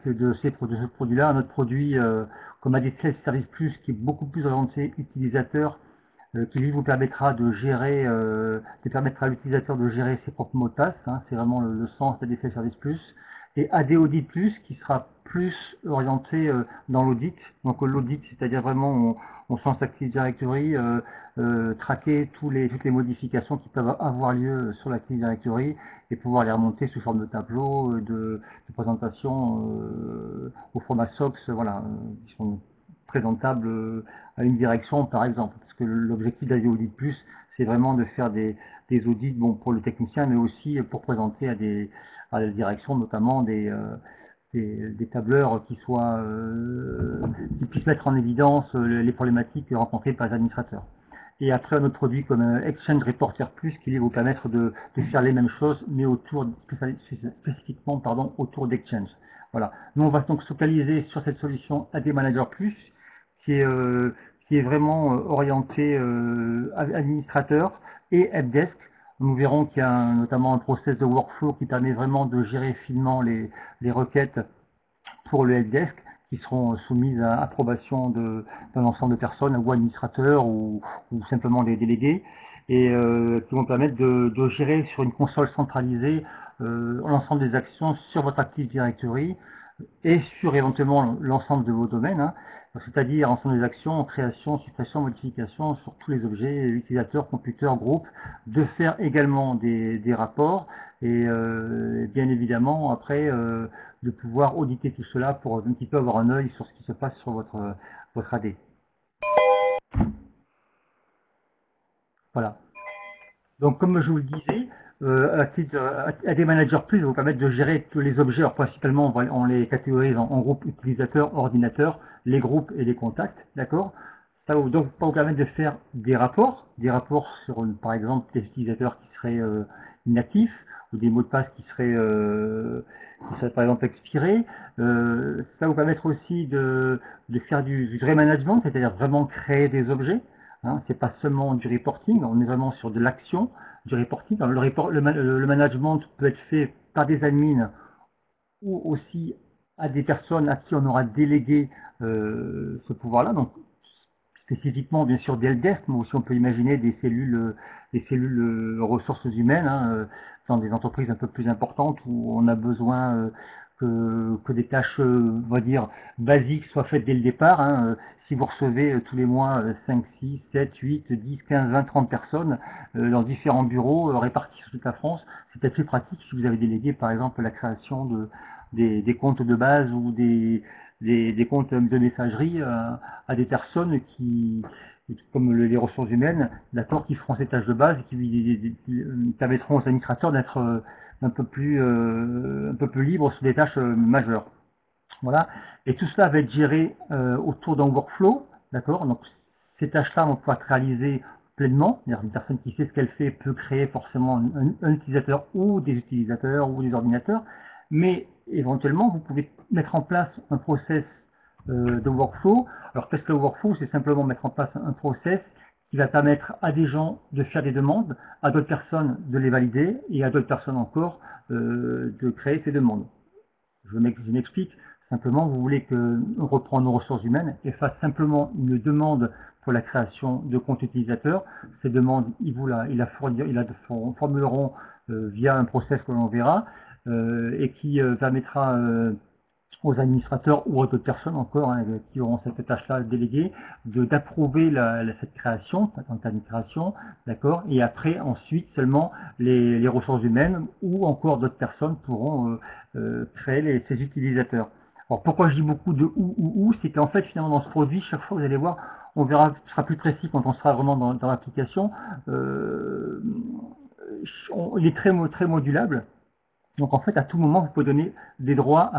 de ce produit-là, un autre produit comme AD Service Plus qui est beaucoup plus orienté utilisateur, qui lui vous permettra de gérer, qui permettra à l'utilisateur de gérer ses propres mots de passe, hein, c'est vraiment le sens d'AD Service Plus, et AD Audit Plus qui sera plus orienté dans l'audit. Donc l'audit, c'est-à-dire vraiment on sens Active Directory, traquer toutes les modifications qui peuvent avoir lieu sur l'Active Directory et pouvoir les remonter sous forme de tableau, de présentation au format SOX, voilà, qui sont présentables à une direction par exemple. Parce que l'objectif d'AD Audit Plus, c'est vraiment de faire des audits bon, pour le technicien, mais aussi pour présenter à la direction, notamment des tableurs qui puissent mettre en évidence les problématiques rencontrées par les administrateurs. Et après un autre produit comme Exchange Reporter Plus qui va vous permettre de faire les mêmes choses, mais spécifiquement autour d'Exchange. Voilà. Nous on va donc se focaliser sur cette solution AD Manager Plus qui est vraiment orienté administrateur et helpdesk. Nous verrons qu'il y a notamment un process de workflow qui permet vraiment de gérer finement les requêtes pour le helpdesk qui seront soumises à approbation d'un ensemble de personnes ou administrateurs ou simplement des délégués et qui vont permettre de gérer sur une console centralisée l'ensemble des actions sur votre Active Directory et sur éventuellement l'ensemble de vos domaines, hein, c'est-à-dire ensemble des actions, création, suppression, modification sur tous les objets, utilisateurs, computers, groupes, de faire également des rapports et bien évidemment après de pouvoir auditer tout cela pour un petit peu avoir un œil sur ce qui se passe sur votre AD. Voilà. Donc comme je vous le disais, AD Manager Plus va vous permettre de gérer tous les objets, alors principalement on les catégorise en groupes utilisateurs, ordinateurs, les groupes et les contacts, d'accord. Ça va donc vous permettre de faire des rapports sur par exemple des utilisateurs qui seraient inactifs ou des mots de passe qui seraient par exemple expirés. Ça va vous permettre aussi de faire du vrai management, c'est-à-dire vraiment créer des objets. Hein, c'est pas seulement du reporting, on est vraiment sur de l'action, du reporting. Le management peut être fait par des admins ou aussi à des personnes à qui on aura délégué ce pouvoir-là. Donc spécifiquement bien sûr des helpdesk, mais aussi on peut imaginer des cellules ressources humaines hein, dans des entreprises un peu plus importantes où on a besoin que des tâches, on va dire, basiques soient faites dès le départ. Hein. Si vous recevez tous les mois 5, 6, 7, 8, 10, 15, 20, 30 personnes dans différents bureaux répartis sur toute la France, c'est peut-être plus pratique si vous avez délégué par exemple la création des comptes de base ou des comptes de messagerie à des personnes qui, comme les ressources humaines, d'accord, qui feront ces tâches de base et qui permettront aux administrateurs d'être un peu plus libre sur des tâches majeures. Voilà. Et tout cela va être géré autour d'un workflow, d'accord. Donc ces tâches-là vont pouvoir être réalisées pleinement. Une personne qui sait ce qu'elle fait peut créer forcément un utilisateur ou des utilisateurs ou des ordinateurs, mais éventuellement vous pouvez mettre en place un process de workflow. Alors qu'est-ce que le workflow? C'est simplement mettre en place un process qui va permettre à des gens de faire des demandes, à d'autres personnes de les valider et à d'autres personnes encore de créer ces demandes. Je m'explique. Simplement, vous voulez qu'on reprenne nos ressources humaines et fasse simplement une demande pour la création de comptes utilisateurs. Ces demandes, ils la formuleront via un process que l'on verra et qui permettra aux administrateurs ou à d'autres personnes encore hein, qui auront cette tâche-là déléguée d'approuver cette création, cette administration, d'accord. Et après, ensuite, seulement les ressources humaines ou encore d'autres personnes pourront créer ces utilisateurs. Alors pourquoi je dis beaucoup de ou, c'est qu'en fait finalement dans ce produit, chaque fois vous allez voir, on verra, ce sera plus précis quand on sera vraiment dans l'application, il est très modulable. Donc en fait à tout moment vous pouvez donner des droits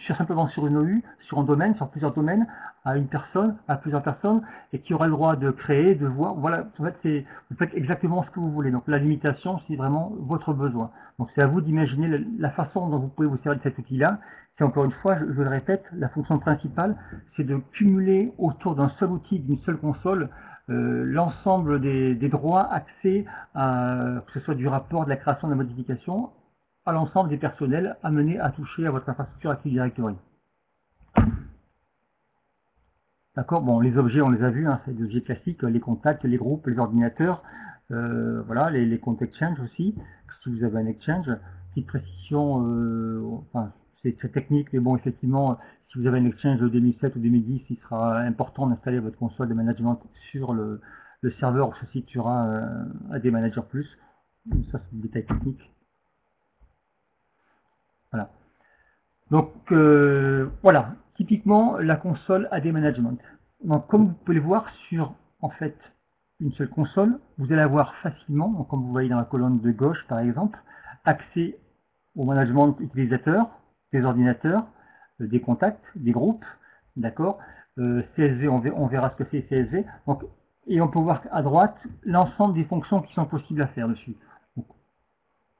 simplement sur une OU, sur un domaine, sur plusieurs domaines, à une personne, à plusieurs personnes, et qui aura le droit de créer, de voir, voilà, en fait vous faites exactement ce que vous voulez. Donc la limitation c'est vraiment votre besoin. Donc c'est à vous d'imaginer la façon dont vous pouvez vous servir de cet outil-là. C'est encore une fois, je le répète, la fonction principale, c'est de cumuler autour d'un seul outil, d'une seule console, l'ensemble des droits accès à, que ce soit du rapport, de la création, de la modification, à l'ensemble des personnels amenés à toucher à votre infrastructure Active Directory. D'accord. Bon, les objets, on les a vus, hein, c'est des objets classiques, les contacts, les groupes, les ordinateurs, voilà, les comptes Exchange aussi, si vous avez un Exchange. Petite précision, enfin, c'est très technique, mais bon, effectivement, si vous avez un Exchange de 2007 ou 2010, il sera important d'installer votre console de management sur le serveur où se situera AD Manager Plus. Ça, c'est un détail technique. Voilà. Donc, voilà, typiquement la console AD Management. Donc, comme vous pouvez le voir sur, en fait, une seule console, vous allez avoir facilement, donc, comme vous voyez dans la colonne de gauche par exemple, accès au management utilisateur, des ordinateurs, des contacts, des groupes, d'accord. CSV, on verra ce que c'est CSV. Donc, et on peut voir à droite l'ensemble des fonctions qui sont possibles à faire dessus. Donc,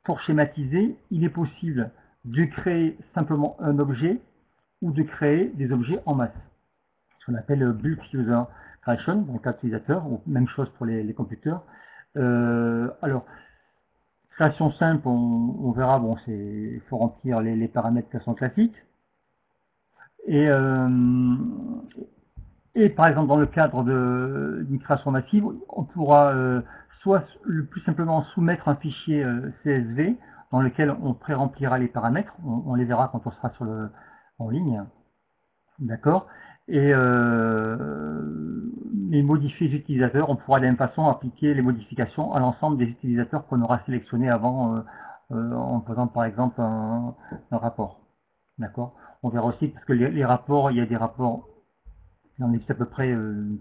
pour schématiser, il est possible de créer simplement un objet ou de créer des objets en masse. Ce qu'on appelle bulk user creation, donc utilisateur, ou même chose pour les computers. Alors, création simple, on verra, bon, il faut remplir les paramètres de façon classique. Et par exemple, dans le cadre d'une création massive, on pourra soit le plus simplement soumettre un fichier CSV dans lequel on pré-remplira les paramètres, on les verra quand on sera en ligne, d'accord. Et les modifier les utilisateurs, on pourra de la même façon appliquer les modifications à l'ensemble des utilisateurs qu'on aura sélectionnés avant en faisant par exemple un rapport, d'accord. On verra aussi parce que les rapports, il y a des rapports. Il en existe à peu près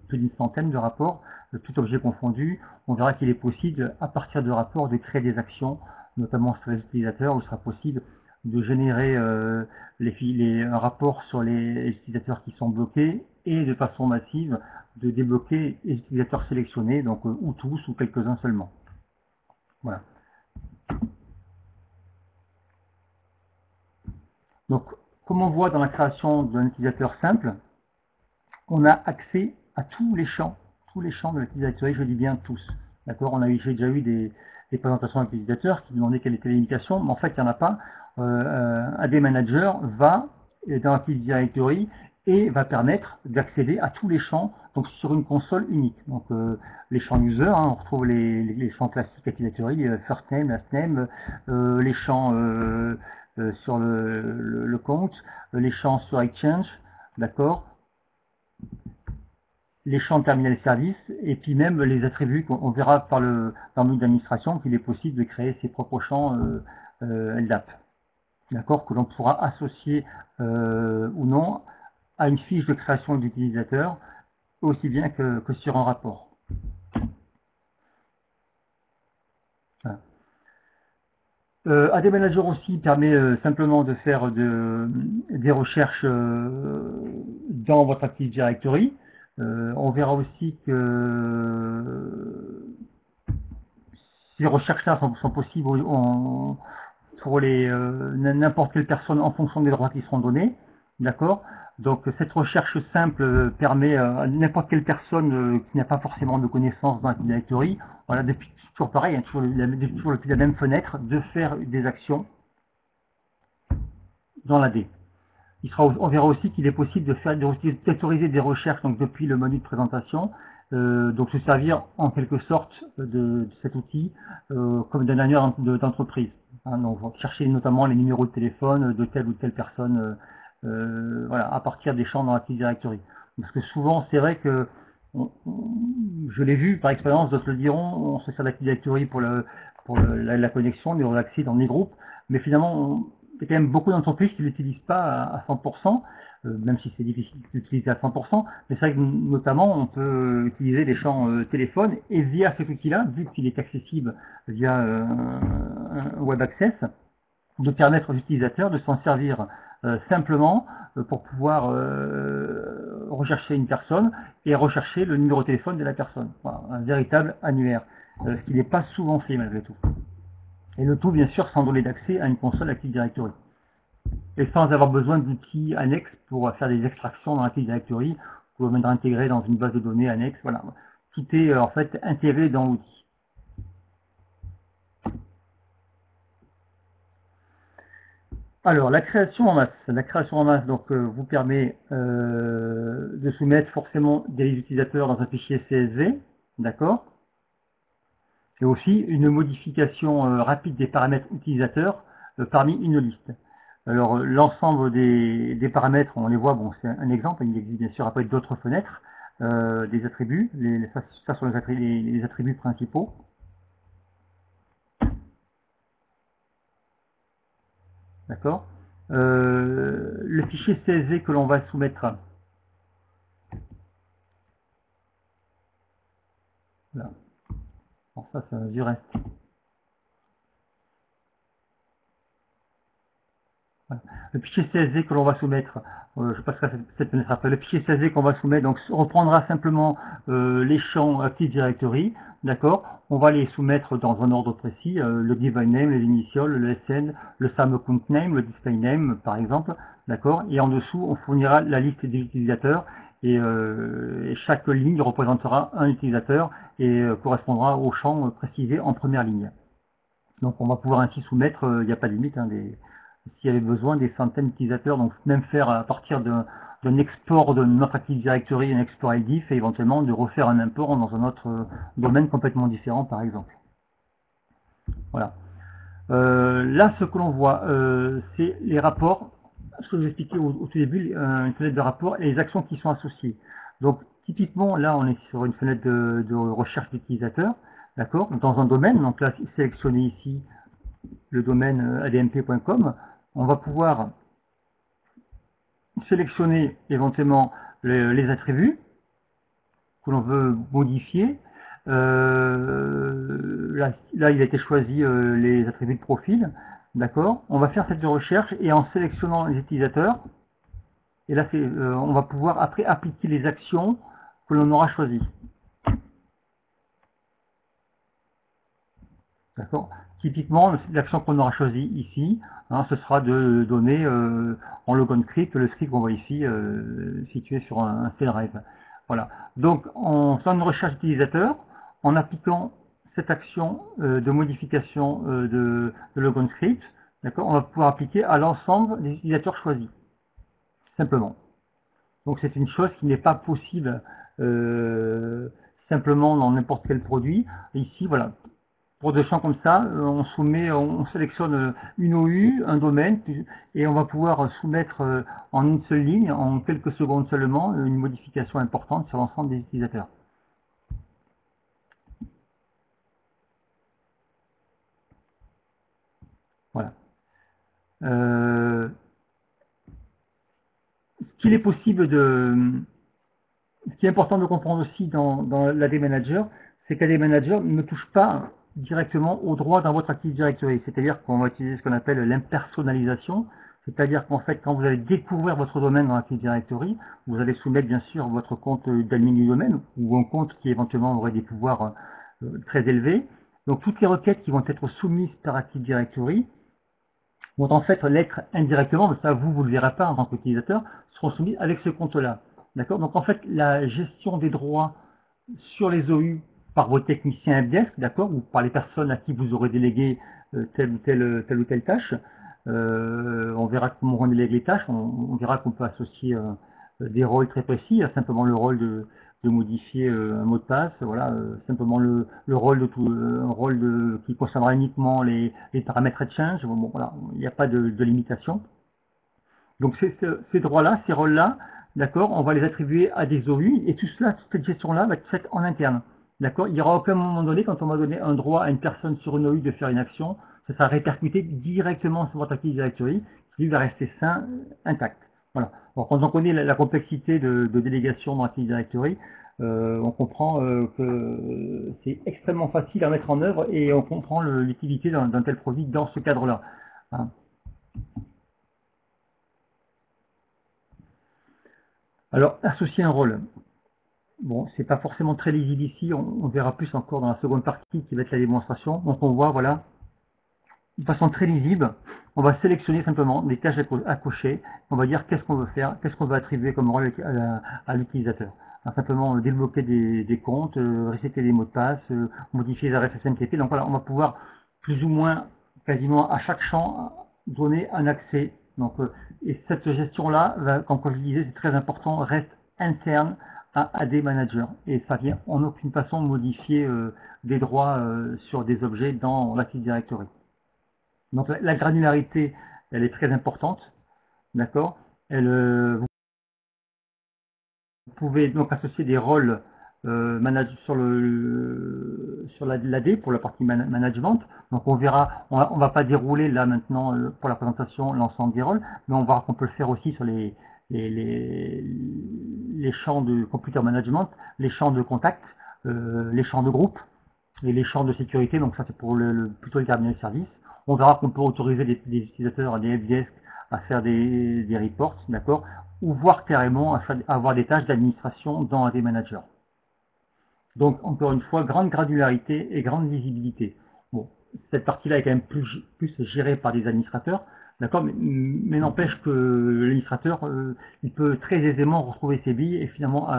plus d'une centaine de rapports, tout objet confondu. On verra qu'il est possible, à partir de rapports, de créer des actions, notamment sur les utilisateurs, où il sera possible de générer un rapport sur les utilisateurs qui sont bloqués et de façon massive de débloquer les utilisateurs sélectionnés, donc ou tous ou quelques-uns seulement. Voilà. Donc, comme on voit dans la création d'un utilisateur simple, on a accès à tous les champs de l'utilisateur, je dis bien tous. D'accord. J'ai déjà eu des présentations d'utilisateurs qui demandaient quelle était l'imitation, mais en fait, il n'y en a pas. AD Manager va dans l'Active Directory et va permettre d'accéder à tous les champs, donc sur une console unique. Donc les champs user, hein, on retrouve les champs classiques Active Directory, first name, last name, les champs sur le compte, les champs sur Exchange, d'accord, les champs de terminal service, et puis même les attributs qu'on verra dans le menu d'administration qu'il est possible de créer ses propres champs LDAP, d'accord, que l'on pourra associer ou non à une fiche de création d'utilisateur, aussi bien que sur un rapport. Voilà. AD Manager aussi permet simplement de faire des recherches dans votre Active Directory. On verra aussi que ces recherches-là sont possibles pour n'importe quelle personne en fonction des droits qui seront donnés. D'accord. Donc cette recherche simple permet à n'importe quelle personne qui n'a pas forcément de connaissances dans Active Directory, voilà, depuis toujours pareil, hein, toujours depuis la même fenêtre, de faire des actions dans l'AD. On verra aussi qu'il est possible d'autoriser des recherches donc depuis le menu de présentation, donc se servir en quelque sorte de cet outil comme d'un annuaire d'entreprise. Hein, donc chercher notamment les numéros de téléphone de telle ou telle personne, voilà, à partir des champs dans Active Directory. Parce que souvent, c'est vrai que je l'ai vu par expérience, d'autres le diront, on se sert d'Active Directory pour la connexion, les accès dans les groupes, mais finalement, il y a quand même beaucoup d'entreprises qui ne l'utilisent pas à 100%, même si c'est difficile d'utiliser à 100%, mais c'est vrai que notamment on peut utiliser des champs téléphone, et via cet outil-là, vu qu'il est accessible via un Web Access, de permettre aux utilisateurs de s'en servir simplement pour pouvoir rechercher une personne et rechercher le numéro de téléphone de la personne. Voilà, un véritable annuaire, ce qui n'est pas souvent fait malgré tout. Et le tout, bien sûr, sans donner d'accès à une console Active Directory. Et sans avoir besoin d'outils annexes pour faire des extractions dans Active Directory, pour même intégrer dans une base de données annexe. Voilà. Tout est en fait intégré dans l'outil. Alors, la création en masse. La création en masse donc, vous permet de soumettre forcément des utilisateurs dans un fichier CSV, d'accord? Et aussi une modification rapide des paramètres utilisateurs parmi une liste. Alors, l'ensemble des paramètres, on les voit, bon, c'est un exemple, il existe bien sûr après d'autres fenêtres, des attributs, ça sont les attributs principaux. D'accord. Le fichier CSV que l'on va soumettre, là. Bon, ça c'est du reste. Voilà. Le fichier CSV que l'on va soumettre, je passerai cette fenêtre après. Le fichier CSV qu'on va soumettre, donc reprendra simplement les champs Active Directory, d'accord. On va les soumettre dans un ordre précis, le divine name, les initials, le SN, le SAM account name, le display name, par exemple, d'accord. Et en dessous, on fournira la liste des utilisateurs et chaque ligne représentera un utilisateur et correspondra au champ précisé en première ligne. Donc on va pouvoir ainsi soumettre, il n'y a pas de limite, hein, s'il y avait besoin, des centaines d'utilisateurs, donc même faire à partir d'un export de notre Active Directory, un export ELDIF, et éventuellement de refaire un import dans un autre domaine complètement différent, par exemple. Voilà. Là, ce que l'on voit, c'est les rapports, ce que je vous expliquais au tout début, une fenêtre de rapport et les actions qui sont associées. Donc, typiquement, là, on est sur une fenêtre de recherche d'utilisateurs, d'accord, dans un domaine. Donc là, sélectionner ici le domaine admp.com. On va pouvoir sélectionner éventuellement les attributs que l'on veut modifier. Là, il a été choisi les attributs de profil. D'accord. On va faire cette recherche et en sélectionnant les utilisateurs, et là, on va pouvoir après appliquer les actions que l'on aura choisies. D'accord. Typiquement, l'action qu'on aura choisie ici, hein, ce sera de donner en logon script, le script qu'on voit ici, situé sur un C drive. Voilà. Donc, en faisant une recherche d'utilisateur, en appliquant cette action de modification de logon script, d'accord, on va pouvoir appliquer à l'ensemble des utilisateurs choisis. Simplement. Donc, c'est une chose qui n'est pas possible simplement dans n'importe quel produit. Ici, voilà. Pour des champs comme ça, on sélectionne une OU, un domaine, et on va pouvoir soumettre en une seule ligne, en quelques secondes seulement, une modification importante sur l'ensemble des utilisateurs. Voilà. Ce qui est important de comprendre aussi dans l'AD Manager, c'est qu'AD Manager ne touche pas directement aux droits dans votre Active Directory. C'est-à-dire qu'on va utiliser ce qu'on appelle l'impersonnalisation. C'est-à-dire qu'en fait, quand vous allez découvrir votre domaine dans Active Directory, vous allez soumettre bien sûr votre compte d'admin du domaine ou un compte qui éventuellement aurait des pouvoirs très élevés. Donc toutes les requêtes qui vont être soumises par Active Directory vont en fait l'être indirectement, mais ça vous ne le verrez pas en tant qu'utilisateur, seront soumises avec ce compte-là. D'accord. Donc en fait, la gestion des droits sur les OU par vos techniciens helpdesk, d'accord, ou par les personnes à qui vous aurez délégué telle ou telle tâche. On verra comment on délègue les tâches, on verra qu'on peut associer des rôles très précis, simplement le rôle de modifier un mot de passe, voilà, simplement le rôle de tout, un rôle qui concernera uniquement les paramètres exchange. Bon, voilà, il n'y a pas de limitation. Donc ces droits-là, ces rôles-là, d'accord, on va les attribuer à des OU, et tout cela, toute cette gestion-là va être faite en interne. D'accord. Il n'y aura aucun moment donné, quand on va donner un droit à une personne sur une OU de faire une action, ça sera répercuté directement sur votre Active Directory, qui va rester sain, intact. Voilà. Alors, quand on connaît la complexité de délégation dans Active Directory, on comprend que c'est extrêmement facile à mettre en œuvre et on comprend l'utilité d'un tel produit dans ce cadre-là. Hein. Alors, associer un rôle. Bon, c'est pas forcément très lisible ici, on verra plus encore dans la seconde partie qui va être la démonstration. Donc on voit, voilà, de façon très lisible, on va sélectionner simplement des tâches à cocher, on va dire qu'est-ce qu'on veut faire, qu'est-ce qu'on veut attribuer comme rôle à l'utilisateur. Simplement débloquer des comptes, resetter des mots de passe, modifier les adresses SMTP. Donc voilà, on va pouvoir plus ou moins, quasiment à chaque champ, donner un accès. Donc, et cette gestion-là, comme je le disais, c'est très important, reste interne à AD Manager. Et ça vient en aucune façon modifier des droits sur des objets dans l'Active Directory. Donc la granularité, elle est très importante, d'accord. Vous pouvez donc associer des rôles sur l'AD pour la partie management. Donc on verra, on va pas dérouler là maintenant pour la présentation l'ensemble des rôles, mais on verra qu'on peut le faire aussi sur les champs de computer management, les champs de contact, les champs de groupe et les champs de sécurité. Donc ça c'est pour plutôt les terminaux de service. On verra qu'on peut autoriser des utilisateurs, des helpdesk à faire des reports, d'accord, ou voire carrément à avoir des tâches d'administration dans AD Manager. Donc encore une fois, grande granularité et grande visibilité. Bon, cette partie-là est quand même plus gérée par des administrateurs, d'accord, mais n'empêche que l'administrateur, il peut très aisément retrouver ses billes et finalement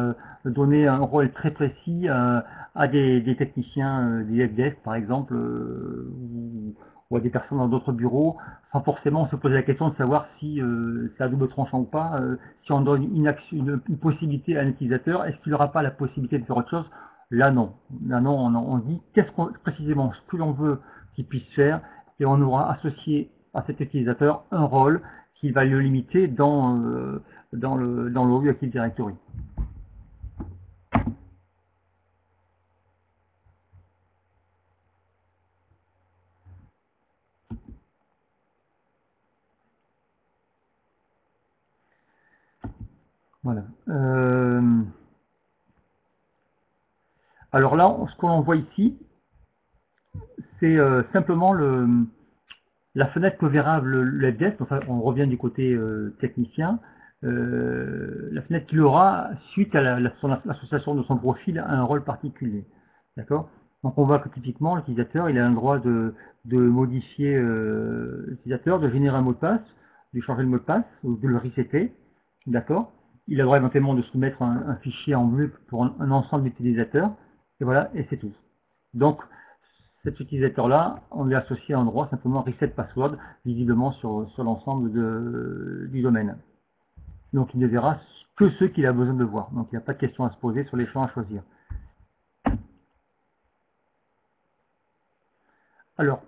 donner un rôle très précis à des techniciens, des helpdesk par exemple, ou à des personnes dans d'autres bureaux, sans forcément se poser la question de savoir si c'est à double tranchant ou pas. Si on donne une possibilité à un utilisateur, est-ce qu'il n'aura pas la possibilité de faire autre chose? Là non. Là non, on dit précisément ce que l'on veut qu'il puisse faire, et on aura associé à cet utilisateur un rôle qui va le limiter dans le Active Directory. Voilà. Alors là, ce que l'on voit ici, c'est simplement la fenêtre que verra le helpdesk. Enfin, on revient du côté technicien. La fenêtre qu'il aura suite à l'association de son profil à un rôle particulier. D'accord. Donc on voit que typiquement l'utilisateur, il a un droit de modifier l'utilisateur, de générer un mot de passe, de changer le mot de passe, ou de le resetter. D'accord. Il a le droit éventuellement de soumettre un fichier en MUP pour un ensemble d'utilisateurs. Et voilà, et c'est tout. Donc, cet utilisateur-là, on lui a associé un droit simplement reset password, visiblement sur l'ensemble du domaine. Donc, il ne verra que ceux qu'il a besoin de voir. Donc, il n'y a pas de question à se poser sur les champs à choisir. Alors,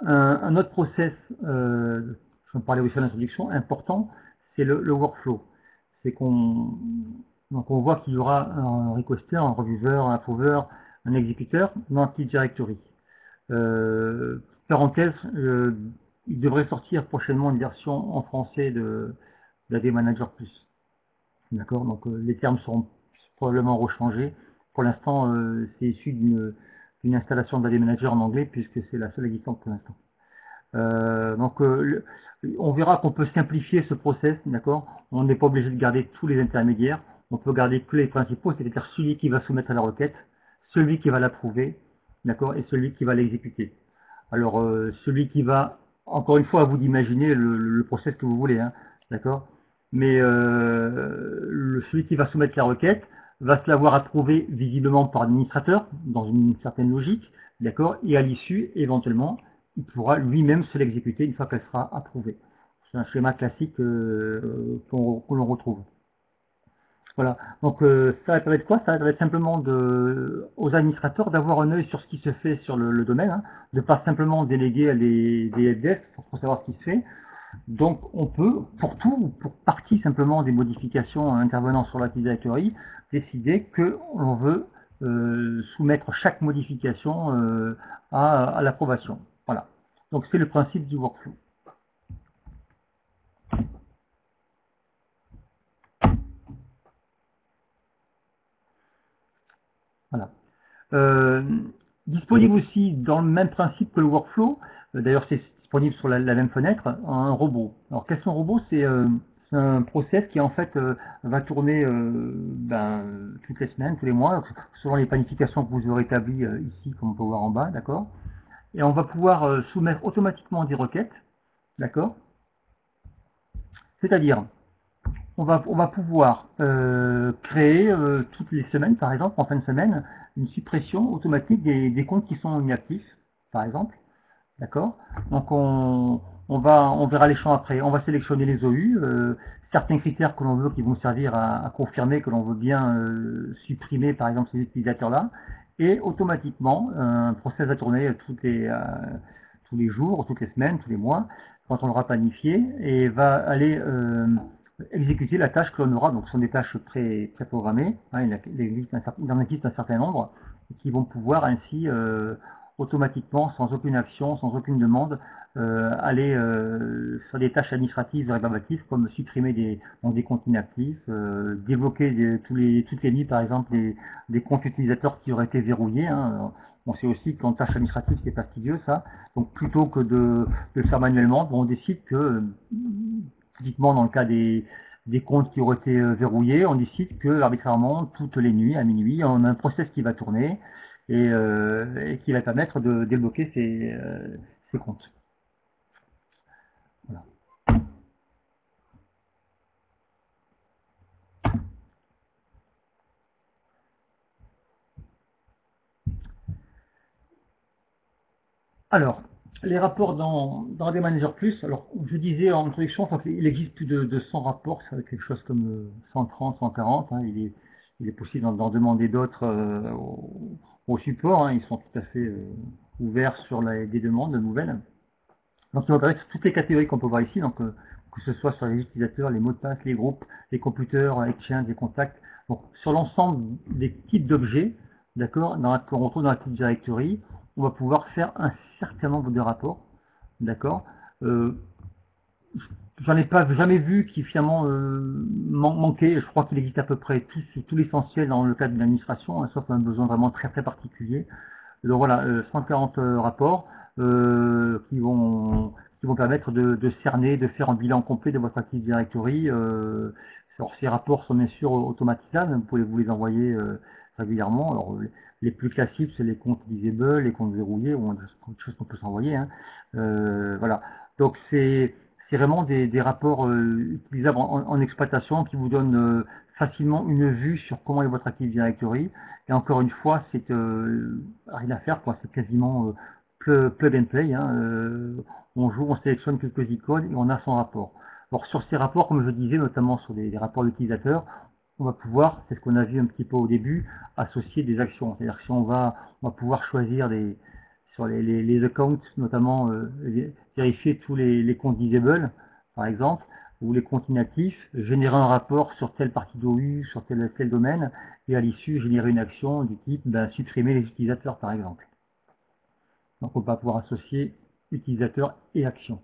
un autre process, je parlais aussi à l'introduction, important, c'est le workflow. C'est qu'on voit qu'il y aura un requester, un reviewer, un approver, un exécuteur dans Active Directory. Parenthèse, il devrait sortir prochainement une version en français d'AD Manager Plus. D'accord, donc les termes seront probablement rechangés. Pour l'instant, c'est issu d'une installation d'AD Manager en anglais, puisque c'est la seule existante pour l'instant. On verra qu'on peut simplifier ce process, d'accord. On n'est pas obligé de garder tous les intermédiaires, on peut garder que les principaux, c'est-à-dire celui qui va soumettre à la requête, celui qui va l'approuver, d'accord, et celui qui va l'exécuter. Alors, celui qui va, encore une fois, à vous d'imaginer le process que vous voulez, hein, d'accord, mais celui qui va soumettre la requête va se la voir approuvée visiblement par l'administrateur, dans une certaine logique, d'accord, et à l'issue, éventuellement, il pourra lui-même se l'exécuter une fois qu'elle sera approuvée. C'est un schéma classique que l'on retrouve. Voilà, donc ça va permettre quoi? Ça va permettre simplement aux administrateurs d'avoir un œil sur ce qui se fait sur le domaine, hein, de ne pas simplement déléguer à des helpdesk pour savoir ce qui se fait. Donc on peut, pour partie simplement des modifications intervenant sur l'Active Directory, décider que l'on veut soumettre chaque modification à l'approbation. Voilà, donc c'est le principe du workflow. Voilà. Disponible aussi dans le même principe que le workflow, d'ailleurs c'est disponible sur la même fenêtre, un robot. Alors qu'est-ce qu'un robot? C'est un process qui en fait va tourner toutes les semaines, tous les mois, selon les planifications que vous aurez établies ici, comme on peut voir en bas, d'accord. Et on va pouvoir soumettre automatiquement des requêtes, d'accord. C'est-à-dire, on va pouvoir créer toutes les semaines, par exemple, en fin de semaine, une suppression automatique des comptes qui sont inactifs, par exemple. D'accord. Donc on on verra les champs après. On va sélectionner les OU, certains critères que l'on veut qui vont servir à confirmer que l'on veut bien supprimer par exemple ces utilisateurs-là, et automatiquement un process va tourner tous les jours, toutes les semaines, tous les mois, quand on l'aura planifié, et va aller exécuter la tâche que l'on aura. Donc ce sont des tâches préprogrammées, hein, il en existe un certain nombre, qui vont pouvoir ainsi automatiquement, sans aucune action, sans aucune demande, aller sur des tâches administratives rébarbatives comme supprimer des comptes inactifs, débloquer toutes les nuits par exemple des comptes utilisateurs qui auraient été verrouillés. Hein. On sait aussi qu'en tâche administrative c'est fastidieux ça, donc plutôt que de le faire manuellement, on décide que, typiquement dans le cas des comptes qui auraient été verrouillés, on décide que arbitrairement toutes les nuits à minuit on a un process qui va tourner et qui va permettre de débloquer ces comptes. Voilà. Alors, les rapports dans des managers plus, alors je disais en introduction, il existe plus de 100 rapports, c'est quelque chose comme 130, 140, hein, il est possible d'en demander d'autres au support, hein, ils sont tout à fait ouverts sur des demandes nouvelles. Donc il va apparaître toutes les catégories qu'on peut voir ici, donc que ce soit sur les utilisateurs, les mots de passe, les groupes, les computers, Exchange, les contacts, donc sur l'ensemble des types d'objets, d'accord, qu'on retrouve dans l'Active Directory, on va pouvoir faire un certain nombre de rapports, d'accord. J'en ai pas jamais vu qui finalement manquait. Je crois qu'il existe à peu près tout l'essentiel dans le cadre de l'administration, hein, sauf un besoin vraiment très particulier. Donc voilà, 140 rapports qui vont permettre de cerner, de faire un bilan complet de votre Active Directory. Alors, ces rapports sont bien sûr automatisables, vous pouvez vous les envoyer régulièrement. Alors, les plus classiques, c'est les comptes disable, les comptes verrouillés, ou des choses qu'on peut s'envoyer. Hein. Voilà. Donc c'est vraiment des rapports utilisables en exploitation qui vous donnent facilement une vue sur comment est votre Active Directory. Et encore une fois, c'est rien à faire, quoi. C'est quasiment plug and play. Hein. On sélectionne quelques icônes et on a son rapport. Alors sur ces rapports, comme je disais, notamment sur des rapports d'utilisateurs, on va pouvoir, c'est ce qu'on a vu un petit peu au début, associer des actions. C'est-à-dire que si on va pouvoir choisir sur les accounts, notamment vérifier tous les comptes disable, par exemple, ou les comptes inactifs, générer un rapport sur telle partie d'OU, sur tel domaine, et à l'issue générer une action du type supprimer les utilisateurs, par exemple. Donc on va pouvoir associer utilisateur et action.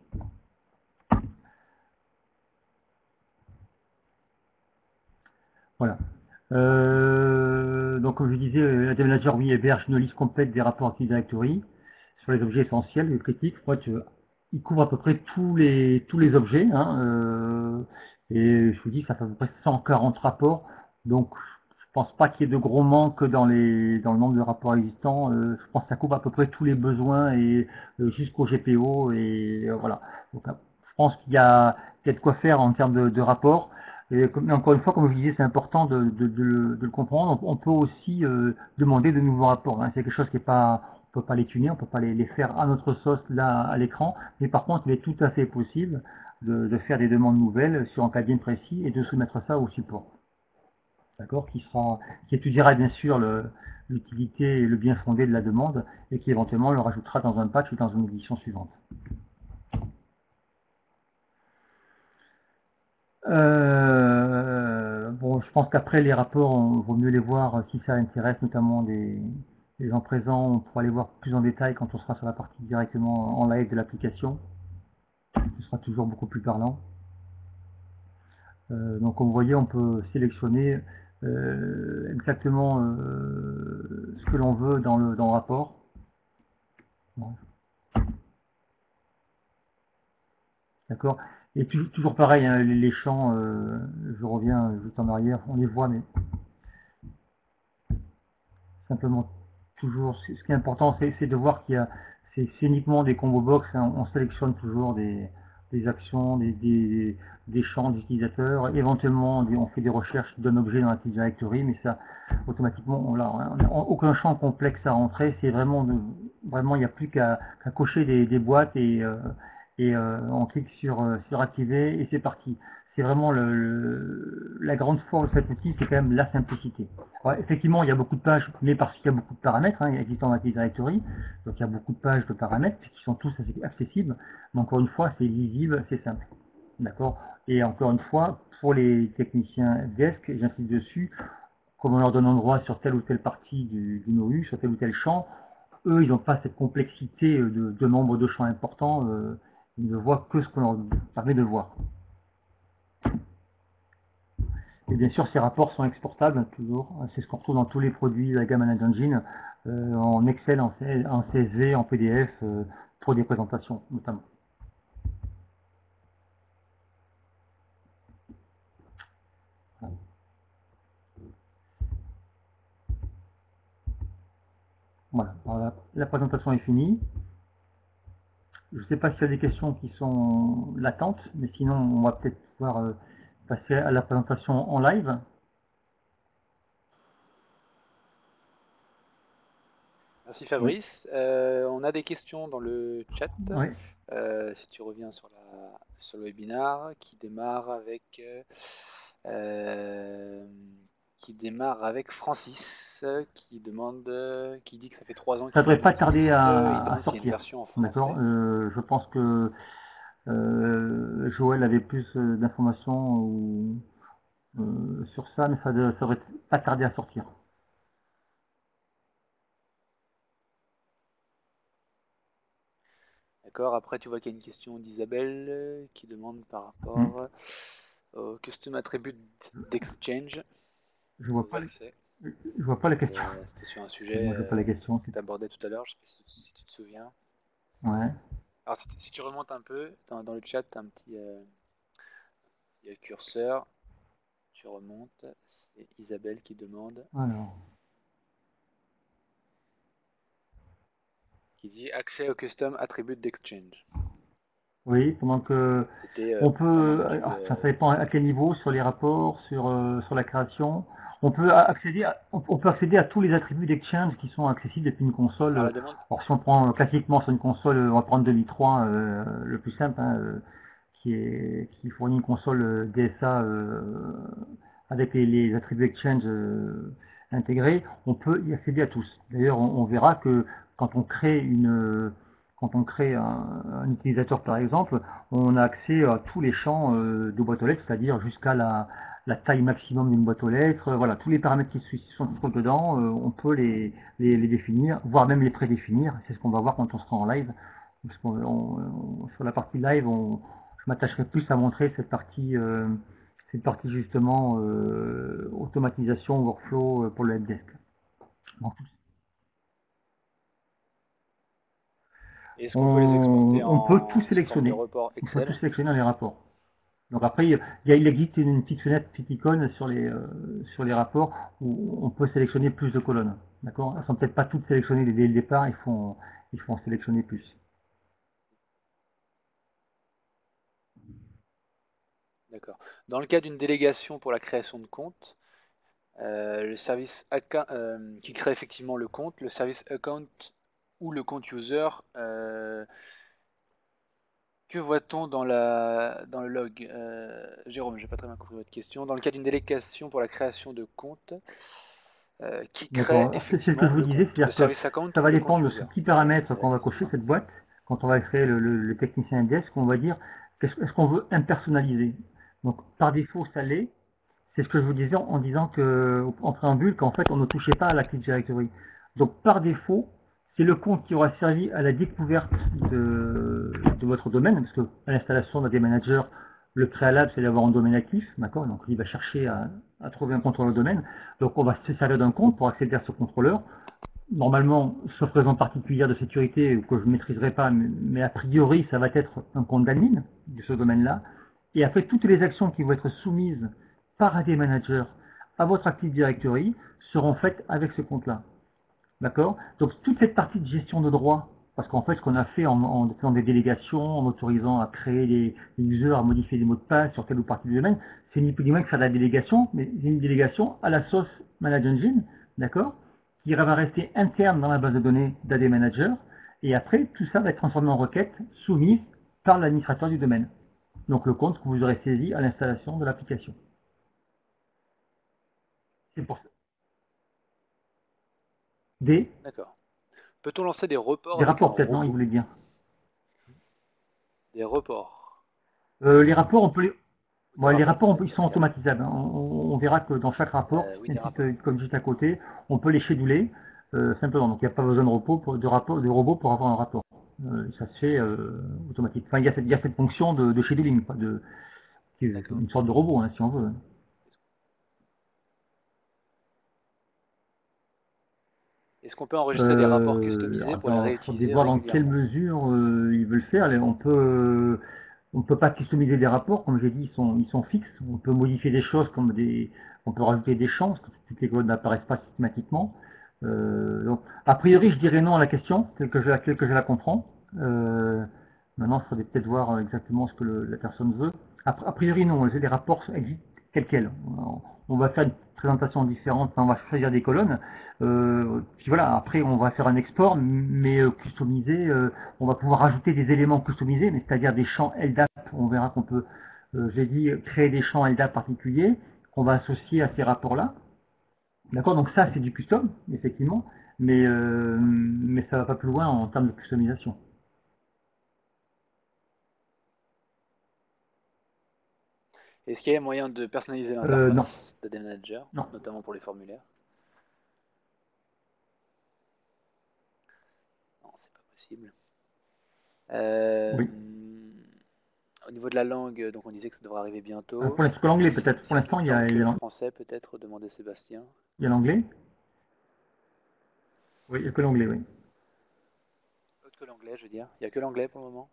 Voilà. Donc comme je disais, AD Manager héberge une liste complète des rapports Active Directory sur les objets essentiels et critiques. Il couvre à peu près tous les objets. Hein, et je vous dis, ça fait à peu près 140 rapports. Donc je pense pas qu'il y ait de gros manques dans le nombre de rapports existants. Je pense que ça couvre à peu près tous les besoins et jusqu'au GPO. Et voilà. Donc, je pense qu'il y a de quoi faire en termes de rapports. Et encore une fois, comme je disais, c'est important de le comprendre. On peut aussi demander de nouveaux rapports. Hein. C'est quelque chose qui est pas, on peut pas les tuner, on peut pas les faire à notre sauce là à l'écran. Mais par contre, il est tout à fait possible de faire des demandes nouvelles sur un cas bien précis et de soumettre ça au support. D'accord, qui étudiera bien sûr l'utilité et le bien fondé de la demande et qui éventuellement le rajoutera dans un patch ou dans une édition suivante. Bon, je pense qu'après les rapports, il vaut mieux les voir si ça intéresse notamment les gens présents. On pourra les voir plus en détail quand on sera sur la partie directement en live de l'application. Ce sera toujours beaucoup plus parlant. Donc comme vous voyez, on peut sélectionner exactement ce que l'on veut dans le rapport. Bon. D'accord. Et toujours pareil, hein, les champs, je reviens juste en arrière, on les voit, mais simplement toujours, ce qui est important, c'est de voir qu'il y a, c'est uniquement des combo box, hein, on sélectionne toujours des actions, des champs d'utilisateurs, éventuellement on fait des recherches d'un objet dans l'Active Directory, mais ça, automatiquement, on n'a aucun champ complexe à rentrer, c'est vraiment, il n'y a plus qu'à cocher des boîtes et et on clique sur activer et c'est parti. C'est vraiment la grande force de cet outil, c'est quand même la simplicité. Ouais, effectivement, il y a beaucoup de pages, mais parce qu'il y a beaucoup de paramètres existant dans Active Directory, donc il y a beaucoup de pages de paramètres qui sont tous accessibles, mais encore une fois, c'est lisible, c'est simple. D'accord. Et encore une fois, pour les techniciens desk, j'insiste dessus, comme on leur donne un droit sur telle ou telle partie du OU, sur tel ou tel champ, eux, ils n'ont pas cette complexité de nombre de champs importants, ils ne voient que ce qu'on leur permet de voir. Et bien sûr, ces rapports sont exportables, toujours. C'est ce qu'on retrouve dans tous les produits de la gamme Manage Engine, en Excel, en CSV, en PDF, pour des présentations, notamment. Voilà, alors la présentation est finie. Je ne sais pas s'il y a des questions qui sont latentes, mais sinon, on va peut-être pouvoir passer à la présentation en live. Merci Fabrice. On a des questions dans le chat. Oui. Si tu reviens sur le webinar qui démarre avec Francis qui dit que ça fait 3 ans Ça qu'il devrait pas utilise tarder il à demande s'il y a une sortir. version en français. D'accord. Je pense que Joël avait plus d'informations sur ça, mais ça devrait pas tarder à sortir. D'accord. Après, tu vois qu'il y a une question d'Isabelle qui demande par rapport au Custom Attribute d'Exchange. Je vois pas la question. C'était sur un sujet Moi, je vois pas la question. que tu abordais tout à l'heure, je sais pas si tu te souviens. Ouais. Alors si tu remontes un peu, dans le chat, tu as un petit curseur, tu remontes, c'est Isabelle qui demande, Alors. qui dit accès au Custom Attribute d'Exchange. Oui, pendant que on peut, ça dépend à quel niveau, sur les rapports, sur la création. On peut accéder à tous les attributs d'Exchange qui sont accessibles depuis une console. Alors si on prend classiquement sur une console, on va prendre 2003, le plus simple, qui fournit une console DSA avec les attributs Exchange intégrés. On peut y accéder à tous. D'ailleurs, on verra que quand on crée un utilisateur par exemple, on a accès à tous les champs de boîte aux lettres, c'est-à-dire jusqu'à la taille maximum d'une boîte aux lettres, voilà, tous les paramètres qui sont dedans, on peut les définir, voire même les prédéfinir, c'est ce qu'on va voir quand on sera en live. Parce sur la partie live, je m'attacherai plus à montrer cette partie justement automatisation, workflow pour le helpdesk. Est-ce qu'on peut les exporter on peut tout sous sélectionner. forme de report Excel? On peut tout sélectionner dans les rapports. Donc après, il existe une petite fenêtre, petite icône sur les rapports où on peut sélectionner plus de colonnes. D'accord. Elles ne sont peut-être pas toutes sélectionnées dès le départ, il faut en sélectionner plus. D'accord. Dans le cas d'une délégation pour la création de compte, le service qui crée effectivement le compte, le service account ou le compte user, que voit-on dans le log? Jérôme, j'ai pas très bien compris votre question. Dans le cas d'une délégation pour la création de compte, qui crée effectivement ce que je vous disais, le service account ça va ou le compte dépendre de user? ce petit paramètre qu'on va cocher cette boîte. Quand on va créer le technicien desk, on va dire est-ce qu'on veut impersonnaliser. Donc par défaut, ça l'est. C'est ce que je vous disais en disant en préambule qu'en fait on ne touchait pas à l'Active Directory. Donc par défaut, c'est le compte qui aura servi à la découverte de votre domaine, parce que à l'installation d'un des managers, le préalable c'est d'avoir un domaine actif, d'accord. Donc il va chercher à trouver un contrôleur de domaine. Donc on va se servir d'un compte pour accéder à ce contrôleur. Normalement, sauf raison particulière de sécurité que je ne maîtriserai pas, mais a priori ça va être un compte d'admin de ce domaine-là. Et après toutes les actions qui vont être soumises par AD Manager à votre Active Directory seront faites avec ce compte-là. D'accord. Donc toute cette partie de gestion de droits, parce qu'en fait ce qu'on a fait en faisant des délégations, en autorisant à créer des users, à modifier des mots de passe sur telle ou partie du domaine, c'est ni plus ni moins que faire de la délégation, mais c'est une délégation à la sauce Manage Engine, d'accord, qui va rester interne dans la base de données d'AD Manager, et après tout ça va être transformé en requête soumise par l'administrateur du domaine. Donc le compte que vous aurez saisi à l'installation de l'application. C'est pour ça. D'accord. Peut-on lancer des reports Des avec un rapports peut-être, non, il robot? voulait dire. Des reports. Les rapports, on peut les... Ou Bon, des les rapports, rapports, ils sont Pascal. automatisables, hein. On verra que dans chaque rapport, Oui, un des rapports. site comme juste à côté, on peut les scheduler simplement. Donc il n'y a pas besoin de robot pour avoir un rapport. Ça se fait automatique. Enfin, il y a cette fonction de scheduling, quoi, qui est une sorte de robot, hein, si on veut. Est-ce qu'on peut enregistrer des rapports customisés pour les Il faudrait réutiliser voir dans quelle régulièrement? mesure ils veulent faire. On peut pas customiser des rapports, comme j'ai dit, ils sont fixes. On peut modifier des choses on peut rajouter des champs, parce que toutes les codes n'apparaissent pas systématiquement. Donc, a priori, je dirais non à la question, telle que je la comprends. Maintenant, il faudrait peut-être voir exactement ce que la personne veut. A priori, non, les rapports existent tels quels. On va faire une présentation différente, on va choisir des colonnes. Puis voilà, après on va faire un export, mais customisé, on va pouvoir rajouter des éléments customisés, mais c'est-à-dire des champs LDAP. On verra qu'on peut, j'ai dit, créer des champs LDAP particuliers qu'on va associer à ces rapports-là. D'accord, donc ça c'est du custom, effectivement, mais ça va pas plus loin en termes de customisation. Est-ce qu'il y a moyen de personnaliser Non. l'interface d'AD Manager, Non. notamment pour les formulaires? Non, c'est pas possible. Oui. Au niveau de la langue, donc on disait que ça devrait arriver bientôt. Pour l'instant, l'anglais peut-être. Pour l'instant, il y a le français peut-être, demandait Sébastien. Il y a l'anglais. Oui, il n'y a que l'anglais, oui. Autre que l'anglais, je veux dire. Il n'y a que l'anglais pour le moment.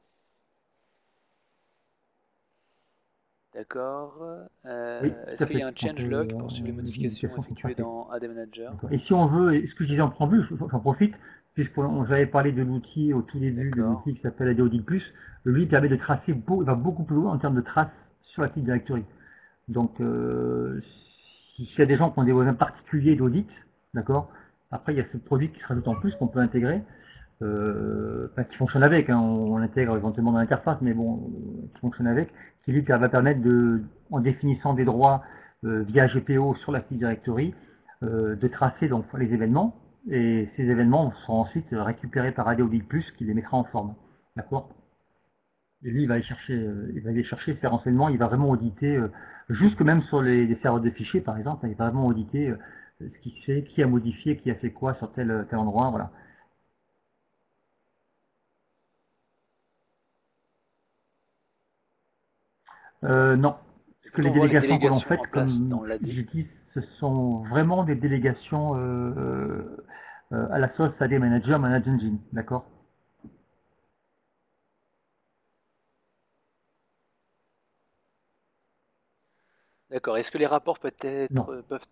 D'accord. Oui, Est-ce qu'il y a un changelog pour suivre les modifications effectuées faites. dans AD Manager? Et si on veut, ce que je disais en préambule, j'en profite, j'avais parlé de l'outil au tout début, de l'outil qui s'appelle AD Audit Plus. Lui permet de tracer, va beaucoup plus loin en termes de traces sur Active Directory. Donc, s'il y a des gens qui ont des besoins particuliers d'audit, d'accord, après il y a ce produit qui se rajoute en plus qu'on peut intégrer, qui fonctionne avec, hein, on l'intègre éventuellement dans l'interface, mais bon, qui fonctionne avec, qui lui va permettre en définissant des droits via GPO sur l'Active Directory, de tracer donc les événements, et ces événements seront ensuite récupérés par AD Audit Plus qui les mettra en forme. D'accord? Et lui, il va aller chercher ces renseignements, il va vraiment auditer, jusque même sur les serveurs de fichiers, par exemple, il va vraiment auditer ce qui se fait, qui a modifié, qui a fait quoi sur tel endroit, voilà. Non, parce que les délégations que l'on fait, comme j'ai dit, ce sont vraiment des délégations à la sauce AD Manager, Manage Engine, d'accord? D'accord. Est-ce que les rapports peuvent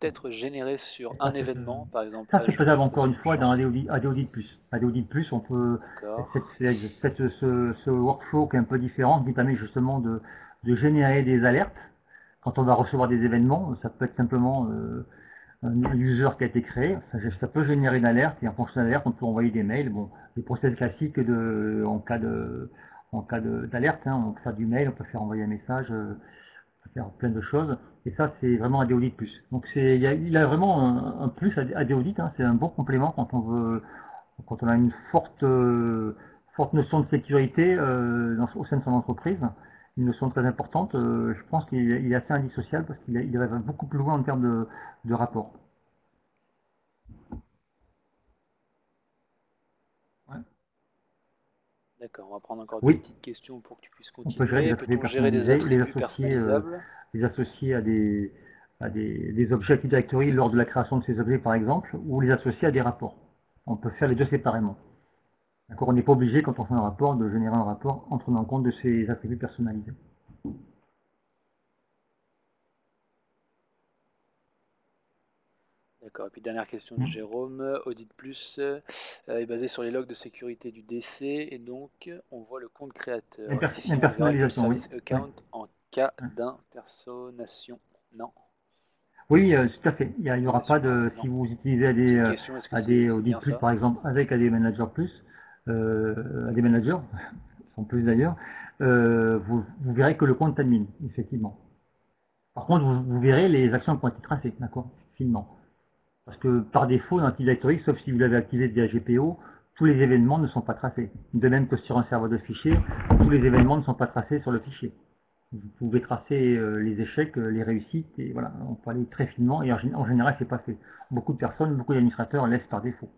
être générés sur un événement, par exemple? Ça, c'est faisable encore une fois dans AD Audit Plus. AD Audit Plus, on peut ce workflow qui est un peu différent, qui permet justement de générer des alertes. Quand on va recevoir des événements, ça peut être simplement un user qui a été créé, ça peut générer une alerte, et en fonction de l'alerte, on peut envoyer des mails. Bon, les procédés classiques en cas d'alerte, hein, on peut faire du mail, on peut faire envoyer un message, on peut faire plein de choses, et ça c'est vraiment AD Audit Plus. Donc il a vraiment un plus AD Audit, hein, c'est un bon complément quand on a une forte notion de sécurité au sein de son entreprise, une notion très importante. Je pense qu'il est assez indissociable parce qu'il va beaucoup plus loin en termes de rapport. Ouais. D'accord, on va prendre encore deux petites questions pour que tu puisses continuer. Peut-on gérer des attributs personnalisables? Les associer à des objets Active Directory lors de la création de ces objets par exemple, ou les associer à des rapports. On peut faire les deux séparément. On n'est pas obligé, quand on fait un rapport, de générer un rapport en tenant compte de ces attributs personnalisés. D'accord, et puis dernière question de Jérôme, Audit Plus est basé sur les logs de sécurité du DC, et donc on voit le compte créateur. Ici, on verra le service account en cas d'impersonnation. Non? Oui, tout à fait. Il n'y aura pas de... Si vous utilisez AD Audit Plus, par exemple, avec AD Manager Plus, AD Manager, sont plus d'ailleurs, vous verrez que le compte admin, effectivement. Par contre, vous verrez les actions qui ont été tracées, d'accord, finement. Parce que par défaut, dans Active Directory, sauf si vous l'avez activé via GPO, tous les événements ne sont pas tracés. De même que sur un serveur de fichiers, tous les événements ne sont pas tracés sur le fichier. Vous pouvez tracer les échecs, les réussites, et voilà, on peut aller très finement, et en général, c'est pas fait. Beaucoup de personnes, beaucoup d'administrateurs laissent par défaut.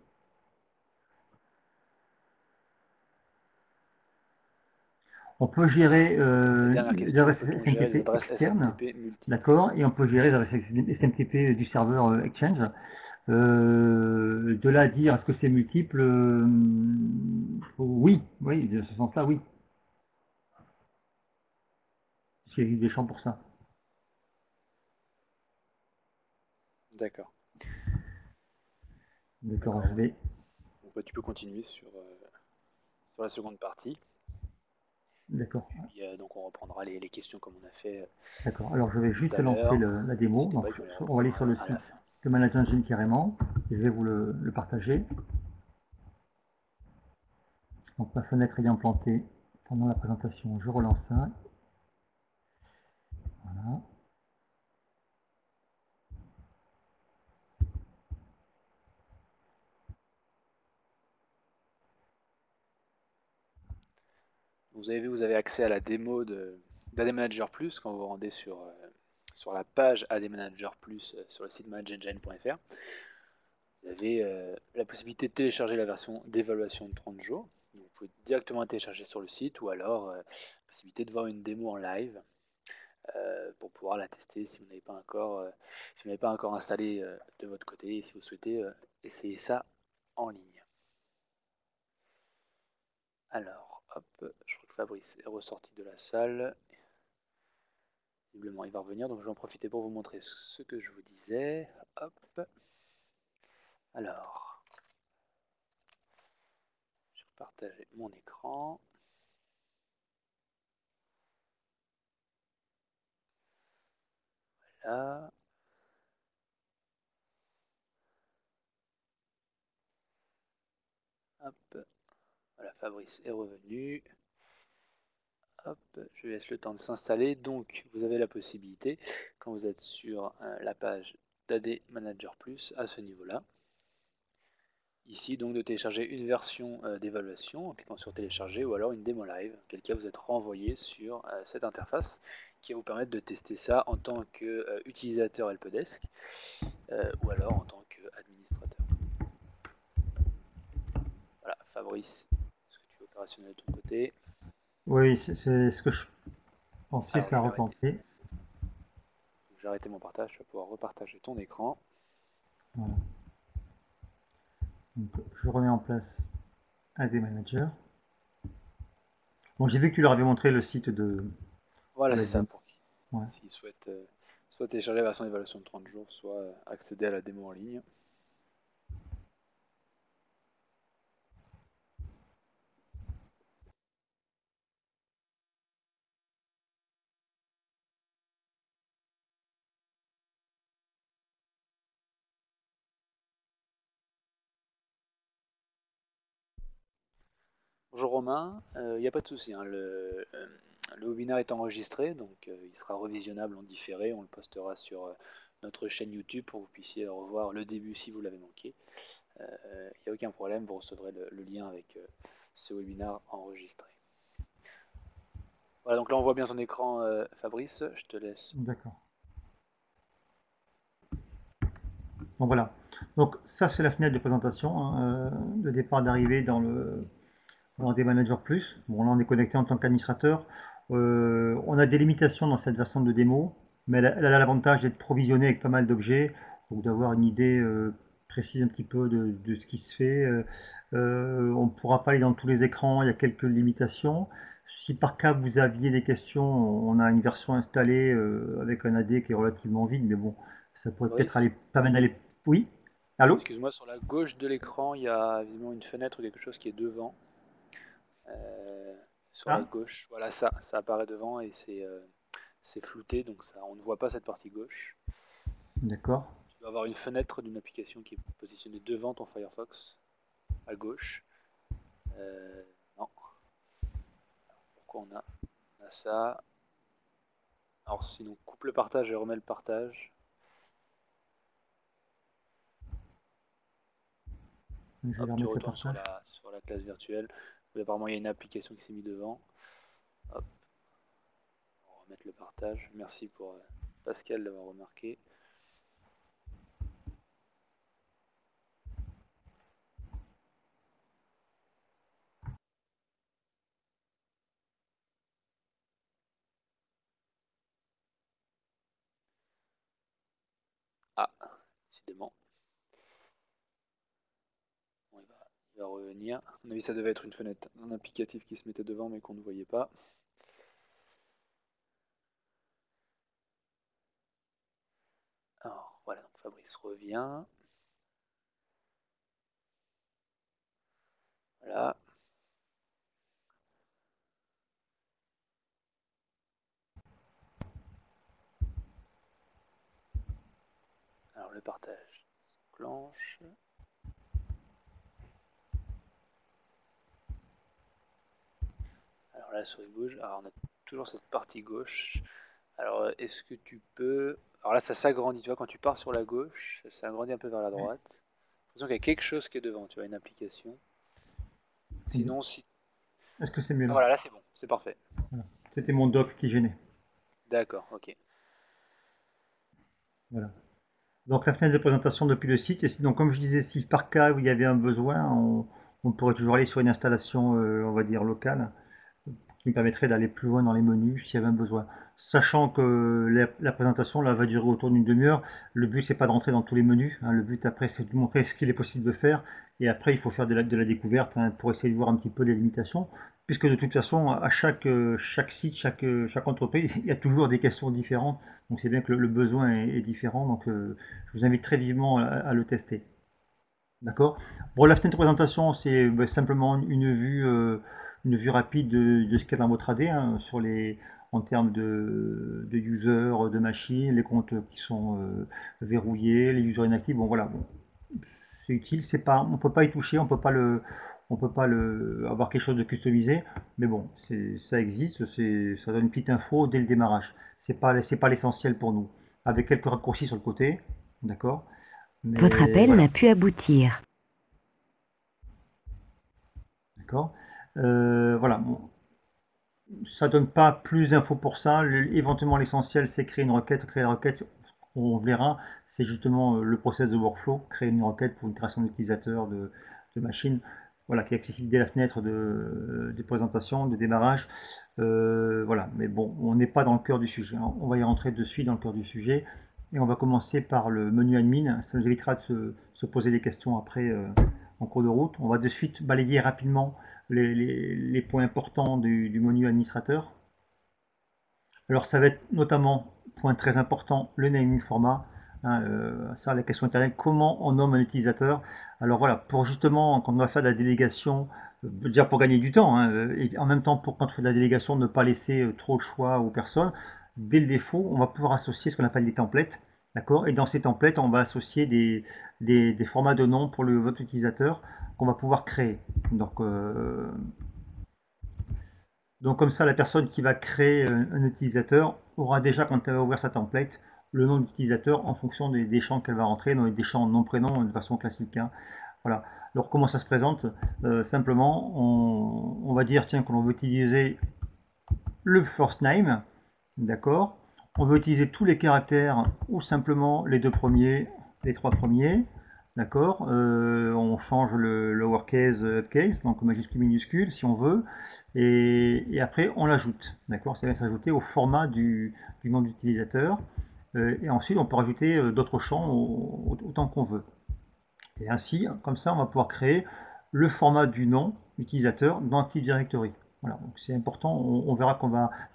On peut gérer les adresses externes, d'accord, et on peut gérer les adresses SMTP du serveur Exchange. De là à dire est-ce que c'est multiple, oui, de ce sens-là, oui. Il existe des champs pour ça. D'accord. D'accord, je vais. Donc, tu peux continuer sur la seconde partie. D'accord. Donc on reprendra les questions comme on a fait. D'accord. Alors je vais juste lancer la démo. Donc, on va aller sur le site de Manage Engine carrément. Et je vais vous le partager. Donc ma fenêtre ayant planté pendant la présentation, je relance ça. Voilà. Vous avez vu, vous avez accès à la démo d'AD Manager Plus quand vous vous rendez sur la page AD Manager Plus sur le site manageengine.fr. Vous avez la possibilité de télécharger la version d'évaluation de 30 jours. Donc, vous pouvez directement la télécharger sur le site ou alors la possibilité de voir une démo en live pour pouvoir la tester si vous n'avez pas encore installé de votre côté et si vous souhaitez essayer ça en ligne. Alors, hop, je crois que Fabrice est ressorti de la salle. Visiblement, il va revenir, donc je vais en profiter pour vous montrer ce que je vous disais. Hop. Alors, je vais partager mon écran. Voilà. Hop. Voilà, Fabrice est revenu. Hop, je laisse le temps de s'installer. Donc, vous avez la possibilité, quand vous êtes sur la page d'AD Manager Plus, à ce niveau-là, ici, donc, de télécharger une version d'évaluation en cliquant sur télécharger ou alors une démo live, auquel cas vous êtes renvoyé sur cette interface qui va vous permettre de tester ça en tant qu'utilisateur helpdesk ou alors en tant qu'administrateur. Voilà, Fabrice, est-ce que tu es opérationnel de ton côté? Oui, c'est ce que je pensais, ça a retenté. J'ai arrêté mon partage, je vais pouvoir repartager ton écran. Voilà. Donc, je remets en place AD Manager. Bon, j'ai vu que tu leur avais montré le site de... Voilà, c'est ça pour qui s'ils souhaitent soit télécharger la version d'évaluation de 30 jours, soit accéder à la démo en ligne. Bonjour Romain, il n'y a pas de souci, hein, le webinaire est enregistré, donc il sera revisionnable en différé, on le postera sur notre chaîne YouTube pour que vous puissiez revoir le début si vous l'avez manqué. Il n'y a aucun problème, vous recevrez le lien avec ce webinaire enregistré. Voilà, donc là on voit bien ton écran Fabrice, je te laisse. D'accord. Bon voilà, donc ça c'est la fenêtre de présentation, hein, de départ d'arrivée dans des managers plus. Bon là on est connecté en tant qu'administrateur. On a des limitations dans cette version de démo, mais elle a l'avantage d'être provisionnée avec pas mal d'objets, donc d'avoir une idée précise un petit peu de ce qui se fait. On ne pourra pas aller dans tous les écrans, il y a quelques limitations. Si par cas vous aviez des questions, on a une version installée avec un AD qui est relativement vide, mais bon, ça pourrait peut-être pas mal aller. Oui, allô? Excuse-moi, sur la gauche de l'écran, il y a visiblement une fenêtre ou quelque chose qui est devant. Sur la gauche, voilà, ça apparaît devant et c'est flouté, donc ça, on ne voit pas cette partie gauche. D'accord. Tu dois avoir une fenêtre d'une application qui est positionnée devant ton Firefox, à gauche. Non. quoi on a ça. Alors sinon, coupe le partage et remets le partage. Hop, tu retournes sur la classe virtuelle. Apparemment, il y a une application qui s'est mise devant. Hop. On va remettre le partage. Merci pour Pascal d'avoir remarqué. Ah, décidément. Bon, il va revenir. À mon avis, ça devait être une fenêtre, un applicatif qui se mettait devant mais qu'on ne voyait pas. Alors voilà, donc Fabrice revient. Voilà. Alors le partage s'enclenche. Alors là, la souris bouge. Alors on a toujours cette partie gauche. Alors est-ce que tu peux... Alors là, ça s'agrandit, tu vois, quand tu pars sur la gauche, ça s'agrandit un peu vers la droite. J'ai l'impression qu'il y a quelque chose qui est devant, tu vois, une application. Sinon, si... Est-ce que c'est mieux là? Voilà, là c'est bon, c'est parfait. Voilà. C'était mon dock qui gênait. D'accord, ok. Voilà. Donc la fenêtre de présentation depuis le site, et donc comme je disais, si par cas où il y avait un besoin, on pourrait toujours aller sur une installation, on va dire, locale, qui me permettrait d'aller plus loin dans les menus s'il y avait un besoin. Sachant que la présentation là, va durer autour d'une demi-heure, le but c'est pas de rentrer dans tous les menus, hein, le but après c'est de montrer ce qu'il est possible de faire, et après il faut faire de la découverte, hein, pour essayer de voir un petit peu les limitations, puisque de toute façon à chaque site, chaque entreprise, il y a toujours des questions différentes, donc c'est bien que le besoin est différent, donc je vous invite très vivement à le tester. D'accord. Bon, la fenêtre de présentation, c'est simplement une vue rapide de ce qu'il y a dans votre AD, hein, en termes de user, de machine, les comptes qui sont verrouillés, les users inactifs. Bon, voilà. Bon, c'est utile. C'est pas, on peut pas y toucher, on peut pas avoir quelque chose de customisé. Mais bon, ça existe. Ça donne une petite info dès le démarrage. C'est pas l'essentiel pour nous. Avec quelques raccourcis sur le côté, d'accord. Votre appel n'a pu aboutir. D'accord. Voilà. Bon. Ça donne pas plus d'infos pour ça. Éventuellement, l'essentiel, c'est créer une requête. Créer la requête, on verra. C'est justement le process de workflow. Créer une requête pour une création d'utilisateur, de machine. Voilà, qui est accessible dès la fenêtre de présentation, de démarrage. Voilà. Mais bon, on n'est pas dans le cœur du sujet. On va y rentrer de suite dans le cœur du sujet. Et on va commencer par le menu admin. Ça nous évitera de se poser des questions après en cours de route. On va de suite balayer rapidement les points importants du menu administrateur. Alors ça va être notamment, point très important, le naming format. Hein, ça, la question internet, comment on nomme un utilisateur. Alors voilà, pour justement, quand on va faire de la délégation, déjà pour gagner du temps, hein, et en même temps pour quand on fait de la délégation, ne pas laisser trop de choix aux personnes, dès le défaut, on va pouvoir associer ce qu'on appelle des templates. D'accord. Et dans ces templates, on va associer des formats de nom pour votre utilisateur qu'on va pouvoir créer. Donc comme ça, la personne qui va créer un utilisateur aura déjà, quand elle va ouvrir sa template, le nom de l'utilisateur en fonction des champs qu'elle va rentrer, donc des champs nom-prénom de façon classique. Hein. Voilà. Alors comment ça se présente? Simplement, on va dire tiens, que l'on veut utiliser le first name, d'accord. On veut utiliser tous les caractères ou simplement les deux premiers, les trois premiers, d'accord. On change le lowercase, upcase, donc majuscule, minuscule si on veut, et après on l'ajoute, d'accord. Ça va s'ajouter au format du nom d'utilisateur, et ensuite on peut rajouter d'autres champs autant qu'on veut. Et ainsi, comme ça, on va pouvoir créer le format du nom utilisateur dans Active Directory. Voilà, donc c'est important. On verra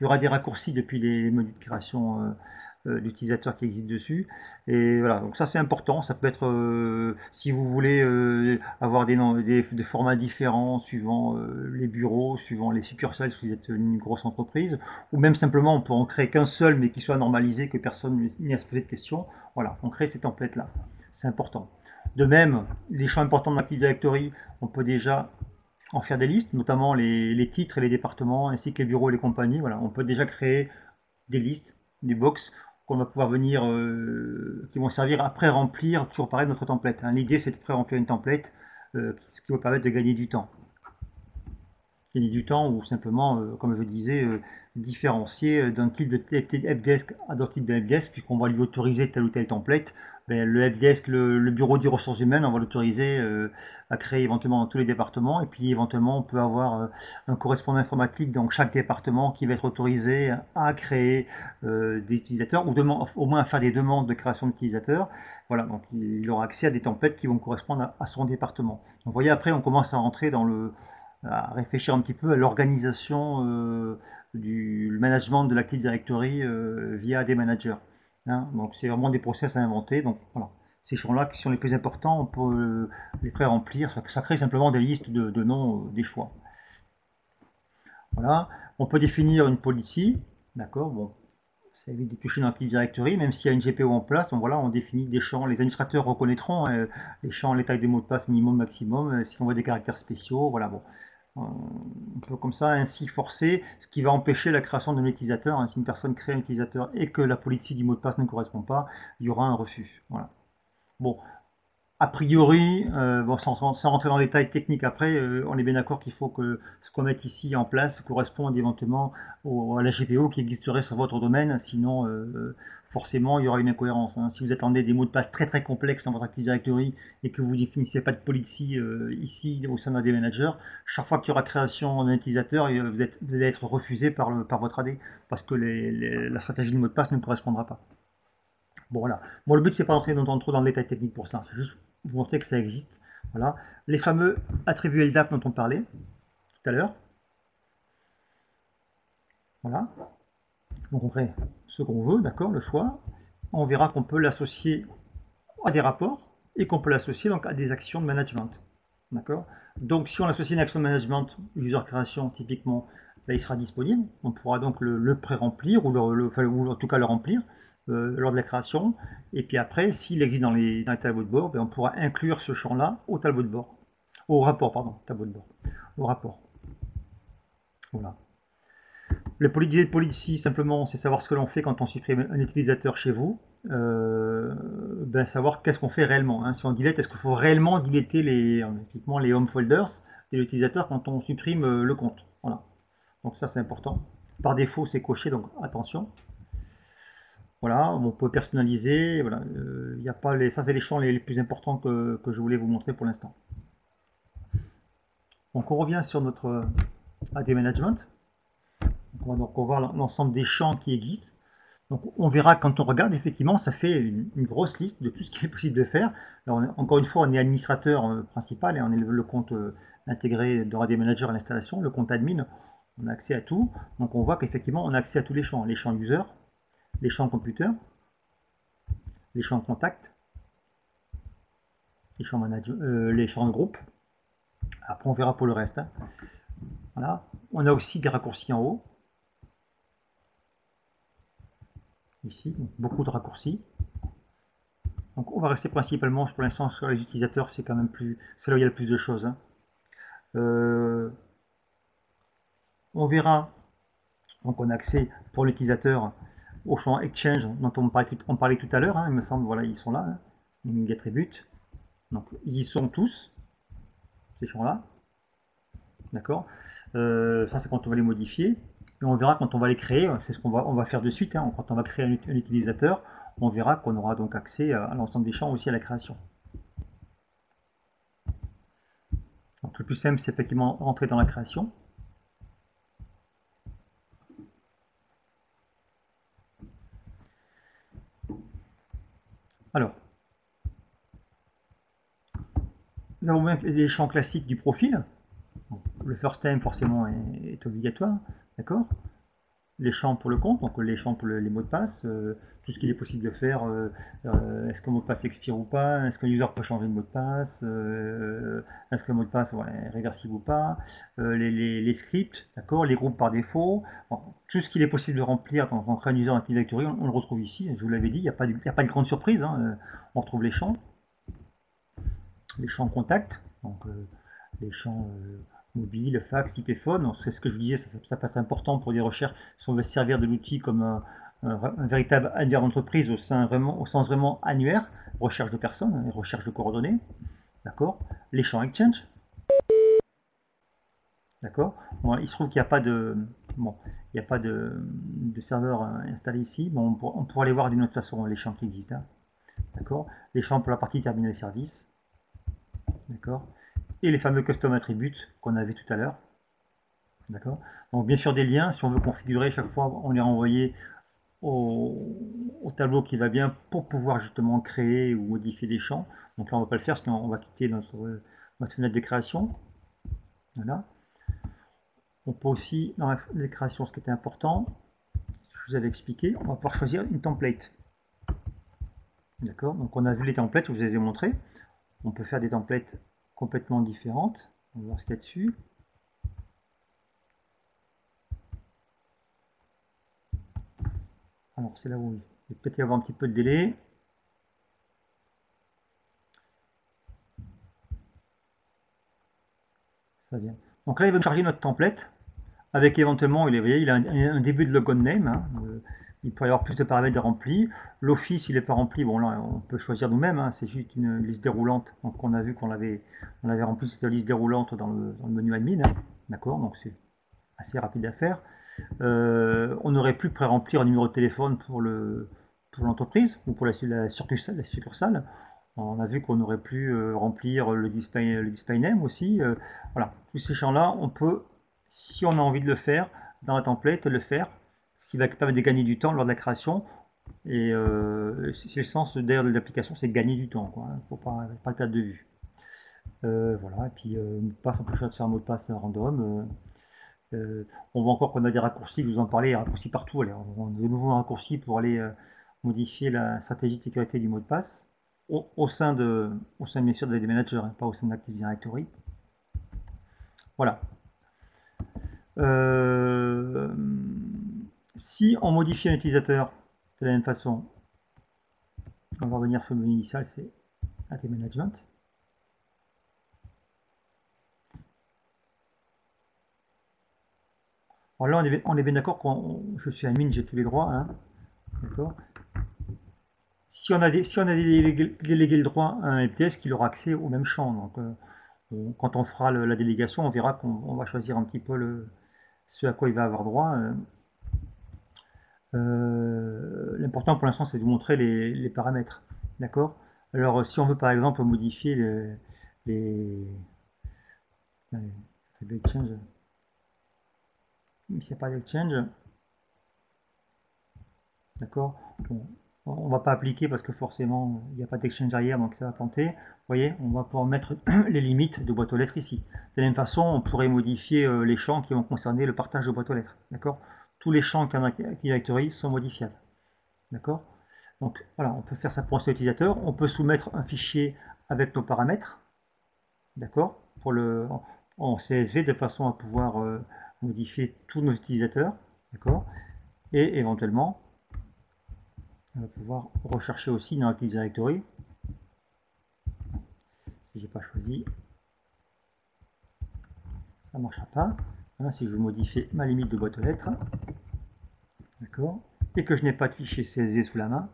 il y aura des raccourcis depuis les menus de création d'utilisateurs qui existent dessus. Et voilà, donc ça c'est important. Ça peut être si vous voulez avoir des formats différents suivant les bureaux, suivant les succursales, si vous êtes une grosse entreprise, ou même simplement on peut en créer qu'un seul mais qui soit normalisé, que personne n'y a se poser de questions. Voilà, on crée ces templates là. C'est important. De même, les champs importants de l'Active Directory, on peut déjà en faire des listes, notamment les titres et les départements, ainsi que les bureaux et les compagnies. Voilà, on peut déjà créer des listes, des box qu'on va pouvoir venir, qui vont servir à pré-remplir, toujours pareil, notre template. Hein. L'idée, c'est de pré-remplir une template, ce qui va permettre de gagner du temps. Gagner du temps ou simplement, comme je disais, différencier d'un type de helpdesk à d'autres types de helpdesk, puisqu'on va lui autoriser tel ou tel template. Ben, le helpdesk, le bureau des ressources humaines, on va l'autoriser à créer éventuellement dans tous les départements, et puis éventuellement on peut avoir un correspondant informatique dans chaque département qui va être autorisé à créer des utilisateurs, ou au moins à faire des demandes de création d'utilisateurs. Voilà, donc il aura accès à des templates qui vont correspondre à son département. Donc vous voyez, après on commence à rentrer à réfléchir un petit peu à l'organisation du management de l'Active Directory via des managers. Hein. Donc c'est vraiment des process à inventer. Donc voilà, ces champs-là qui sont les plus importants, on peut les pré-remplir. Ça crée simplement des listes de noms des choix. Voilà, on peut définir une policy, d'accord. Bon, ça évite de toucher dans l'Active Directory, même s'il y a une GPO en place. Donc voilà, on définit des champs. Les administrateurs reconnaîtront les champs, les tailles des mots de passe minimum, maximum. Si on voit des caractères spéciaux, voilà, bon. On peut comme ça ainsi forcer, ce qui va empêcher la création d'un utilisateur. Hein. Si une personne crée un utilisateur et que la policy du mot de passe ne correspond pas, il y aura un refus. Voilà. Bon, a priori, bon, sans rentrer dans les détails techniques après, on est bien d'accord qu'il faut que ce qu'on mette ici en place corresponde éventuellement à la GPO qui existerait sur votre domaine, sinon forcément il y aura une incohérence. Hein. Si vous attendez des mots de passe très complexes dans votre Active Directory et que vous ne définissez pas de policy ici au sein d'un des managers, chaque fois qu'il y aura création d'un utilisateur, vous allez être refusé par votre AD parce que la stratégie du mot de passe ne correspondra pas. Bon voilà. Bon, le but c'est pas d'entrer trop dans le détail technique pour ça, c'est juste vous montrer que ça existe. Voilà. Les fameux attributs LDAP dont on parlait tout à l'heure. Voilà. Donc on crée ce qu'on veut, d'accord, le choix. On verra qu'on peut l'associer à des rapports et qu'on peut l'associer donc à des actions de management. D'accord. Donc si on associe une action de management, user création typiquement, là, il sera disponible. On pourra donc le pré-remplir ou en tout cas le remplir lors de la création. Et puis après, s'il existe dans les tableaux de bord, ben, on pourra inclure ce champ-là au tableau de bord. Au rapport, pardon, tableau de bord. Au rapport. Voilà. Le policy, simplement, c'est savoir ce que l'on fait quand on supprime un utilisateur chez vous. Ben, savoir qu'est-ce qu'on fait réellement. Hein. Si on delete, est-ce qu'il faut réellement deleter les home folders de l'utilisateur quand on supprime le compte. Voilà. Donc ça, c'est important. Par défaut, c'est coché, donc attention. Voilà, on peut personnaliser. Voilà, y a pas ça, c'est les champs les plus importants que je voulais vous montrer pour l'instant. Donc on revient sur notre AD Management. Donc on va voir l'ensemble des champs qui existent. Donc on verra quand on regarde, effectivement, ça fait une grosse liste de tout ce qui est possible de faire. Alors, encore une fois, on est administrateur principal et on est le compte intégré de AD Manager à l'installation, le compte admin. On a accès à tout. Donc on voit qu'effectivement, on a accès à tous les champs user, les champs computer, les champs contact, les champs de groupe. Après, on verra pour le reste. Hein. Voilà. On a aussi des raccourcis en haut. Ici, beaucoup de raccourcis. Donc on va rester principalement pour l'instant sur les utilisateurs, c'est quand même c'est là où il y a le plus de choses. Hein. On verra, donc on a accès pour l'utilisateur au champ Exchange dont on parlait tout à l'heure, hein, il me semble, voilà, ils sont là, hein, Naming Attribute. Donc ils y sont tous, ces champs-là. D'accord. Ça c'est quand on va les modifier. Et on verra quand on va les créer, c'est ce qu'on va faire de suite. Hein. Quand on va créer un utilisateur, on verra qu'on aura donc accès à l'ensemble des champs aussi à la création. Donc le plus simple, c'est effectivement rentrer dans la création. Alors, nous avons bien les champs classiques du profil. Donc, le first name forcément est obligatoire, d'accord. Les champs pour le compte, donc les champs pour les mots de passe, tout ce qu'il est possible de faire, est-ce qu'un mot de passe expire ou pas, est-ce qu'un user peut changer de mot de passe, est-ce qu'un mot de passe est réversible ou pas, les scripts, d'accord, les groupes par défaut, bon, tout ce qu'il est possible de remplir quand on crée un user dans Active Directory, on le retrouve ici, je vous l'avais dit, il n'y a pas de grande surprise, hein, on retrouve les champs contact, donc les champs mobile, fax, IP-phone. C'est ce que je vous disais, ça peut être important pour des recherches si on veut se servir de l'outil comme un véritable annuaire d'entreprise au sens vraiment annuaire, recherche de personnes, recherche de coordonnées, d'accord. Les champs Exchange, d'accord. Bon, il se trouve qu'il n'y a pas de serveur installé ici. Bon, on pourra aller voir d'une autre façon les champs qui existent, hein. D'accord. Les champs pour la partie terminal service, d'accord. Et les fameux custom attributes qu'on avait tout à l'heure, d'accord. Donc bien sûr des liens, si on veut configurer, chaque fois on les renvoyer au tableau qui va bien pour pouvoir justement créer ou modifier des champs. Donc là on ne va pas le faire, sinon on va quitter notre fenêtre de création. Voilà. On peut aussi, dans les créations, ce qui était important, je vous avais expliqué, on va pouvoir choisir une template. D'accord. Donc on a vu les templates, je vous les ai montrés. On peut faire des templates complètement différentes. On va voir ce qu'il y a dessus. Alors c'est là où il va peut-être y avoir un petit peu de délai. Ça vient. Donc là il va nous charger notre template avec éventuellement, vous voyez, il a un début de logon name. Hein. Il pourrait y avoir plus de paramètres remplis. L'office, il n'est pas rempli. Bon, là, on peut choisir nous-mêmes. Hein. C'est juste une liste déroulante. Donc, on a vu qu'on avait rempli cette liste déroulante dans le menu admin. Hein. D'accord. Donc, c'est assez rapide à faire. On aurait pu pré-remplir un numéro de téléphone pour l'entreprise ou pour la succursale. On a vu qu'on aurait pu remplir le display name aussi. Voilà. Tous ces champs-là, on peut, si on a envie de le faire, dans la template, le faire. Ce qui va permettre de gagner du temps lors de la création. Et c'est le sens d'ailleurs de l'application, c'est de gagner du temps, quoi. Faut pas le perdre de vue. Voilà, et puis mot de passe, on peut faire un mot de passe random. On voit encore qu'on a des raccourcis, je vous en parlais, raccourcis partout. Allez, on a de nouveaux raccourcis pour aller modifier la stratégie de sécurité du mot de passe au sein bien sûr des managers, hein, pas au sein de l'Active Directory. Voilà. Si on modifie un utilisateur de la même façon, on va revenir sur le menu initial, c'est AT Management. Alors là, on est bien d'accord que je suis admin, j'ai tous les droits. Hein, d'accord. Si on a délégué le droit à un LTS, qu'il aura accès au même champ. Donc, quand on fera la délégation, on verra qu'on va choisir un petit peu ce à quoi il va avoir droit. L'important pour l'instant, c'est de vous montrer les paramètres. D'accord. Alors, si on veut par exemple modifier les exchange, s'il n'y a pas d'exchange, d'accord. Bon, on va pas appliquer parce que forcément il n'y a pas d'exchange arrière, donc ça va planter. Vous voyez, on va pouvoir mettre les limites de boîte aux lettres ici. De la même façon, on pourrait modifier les champs qui vont concerner le partage de boîte aux lettres. D'accord. Tous les champs qui en Active Directory sont modifiables. D'accord. Donc voilà, on peut faire ça pour un seul utilisateur. On peut soumettre un fichier avec nos paramètres, d'accord, en CSV de façon à pouvoir modifier tous nos utilisateurs, d'accord, et éventuellement on va pouvoir rechercher aussi dans l'Active Directory. Si j'ai pas choisi, ça ne marchera pas. Voilà, si je veux modifier ma limite de boîte aux lettres, d'accord, et que je n'ai pas de fichier CSV sous la main,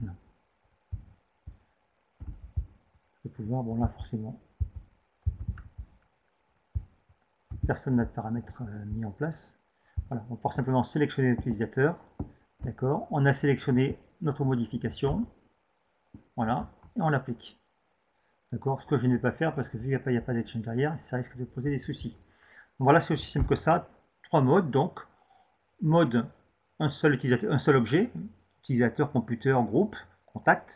non. Je vais pouvoir, bon là forcément, personne n'a de paramètres mis en place. Voilà, on peut simplement sélectionner l'utilisateur. D'accord, on a sélectionné notre modification. Voilà, et on l'applique. D'accord, ce que je ne vais pas faire parce que vu qu'il n'y a pas d'exchange derrière, ça risque de poser des soucis. Donc voilà, c'est aussi simple que ça. 3 modes. Donc, mode un seul utilisateur, un seul objet, utilisateur, computer, groupe, contact.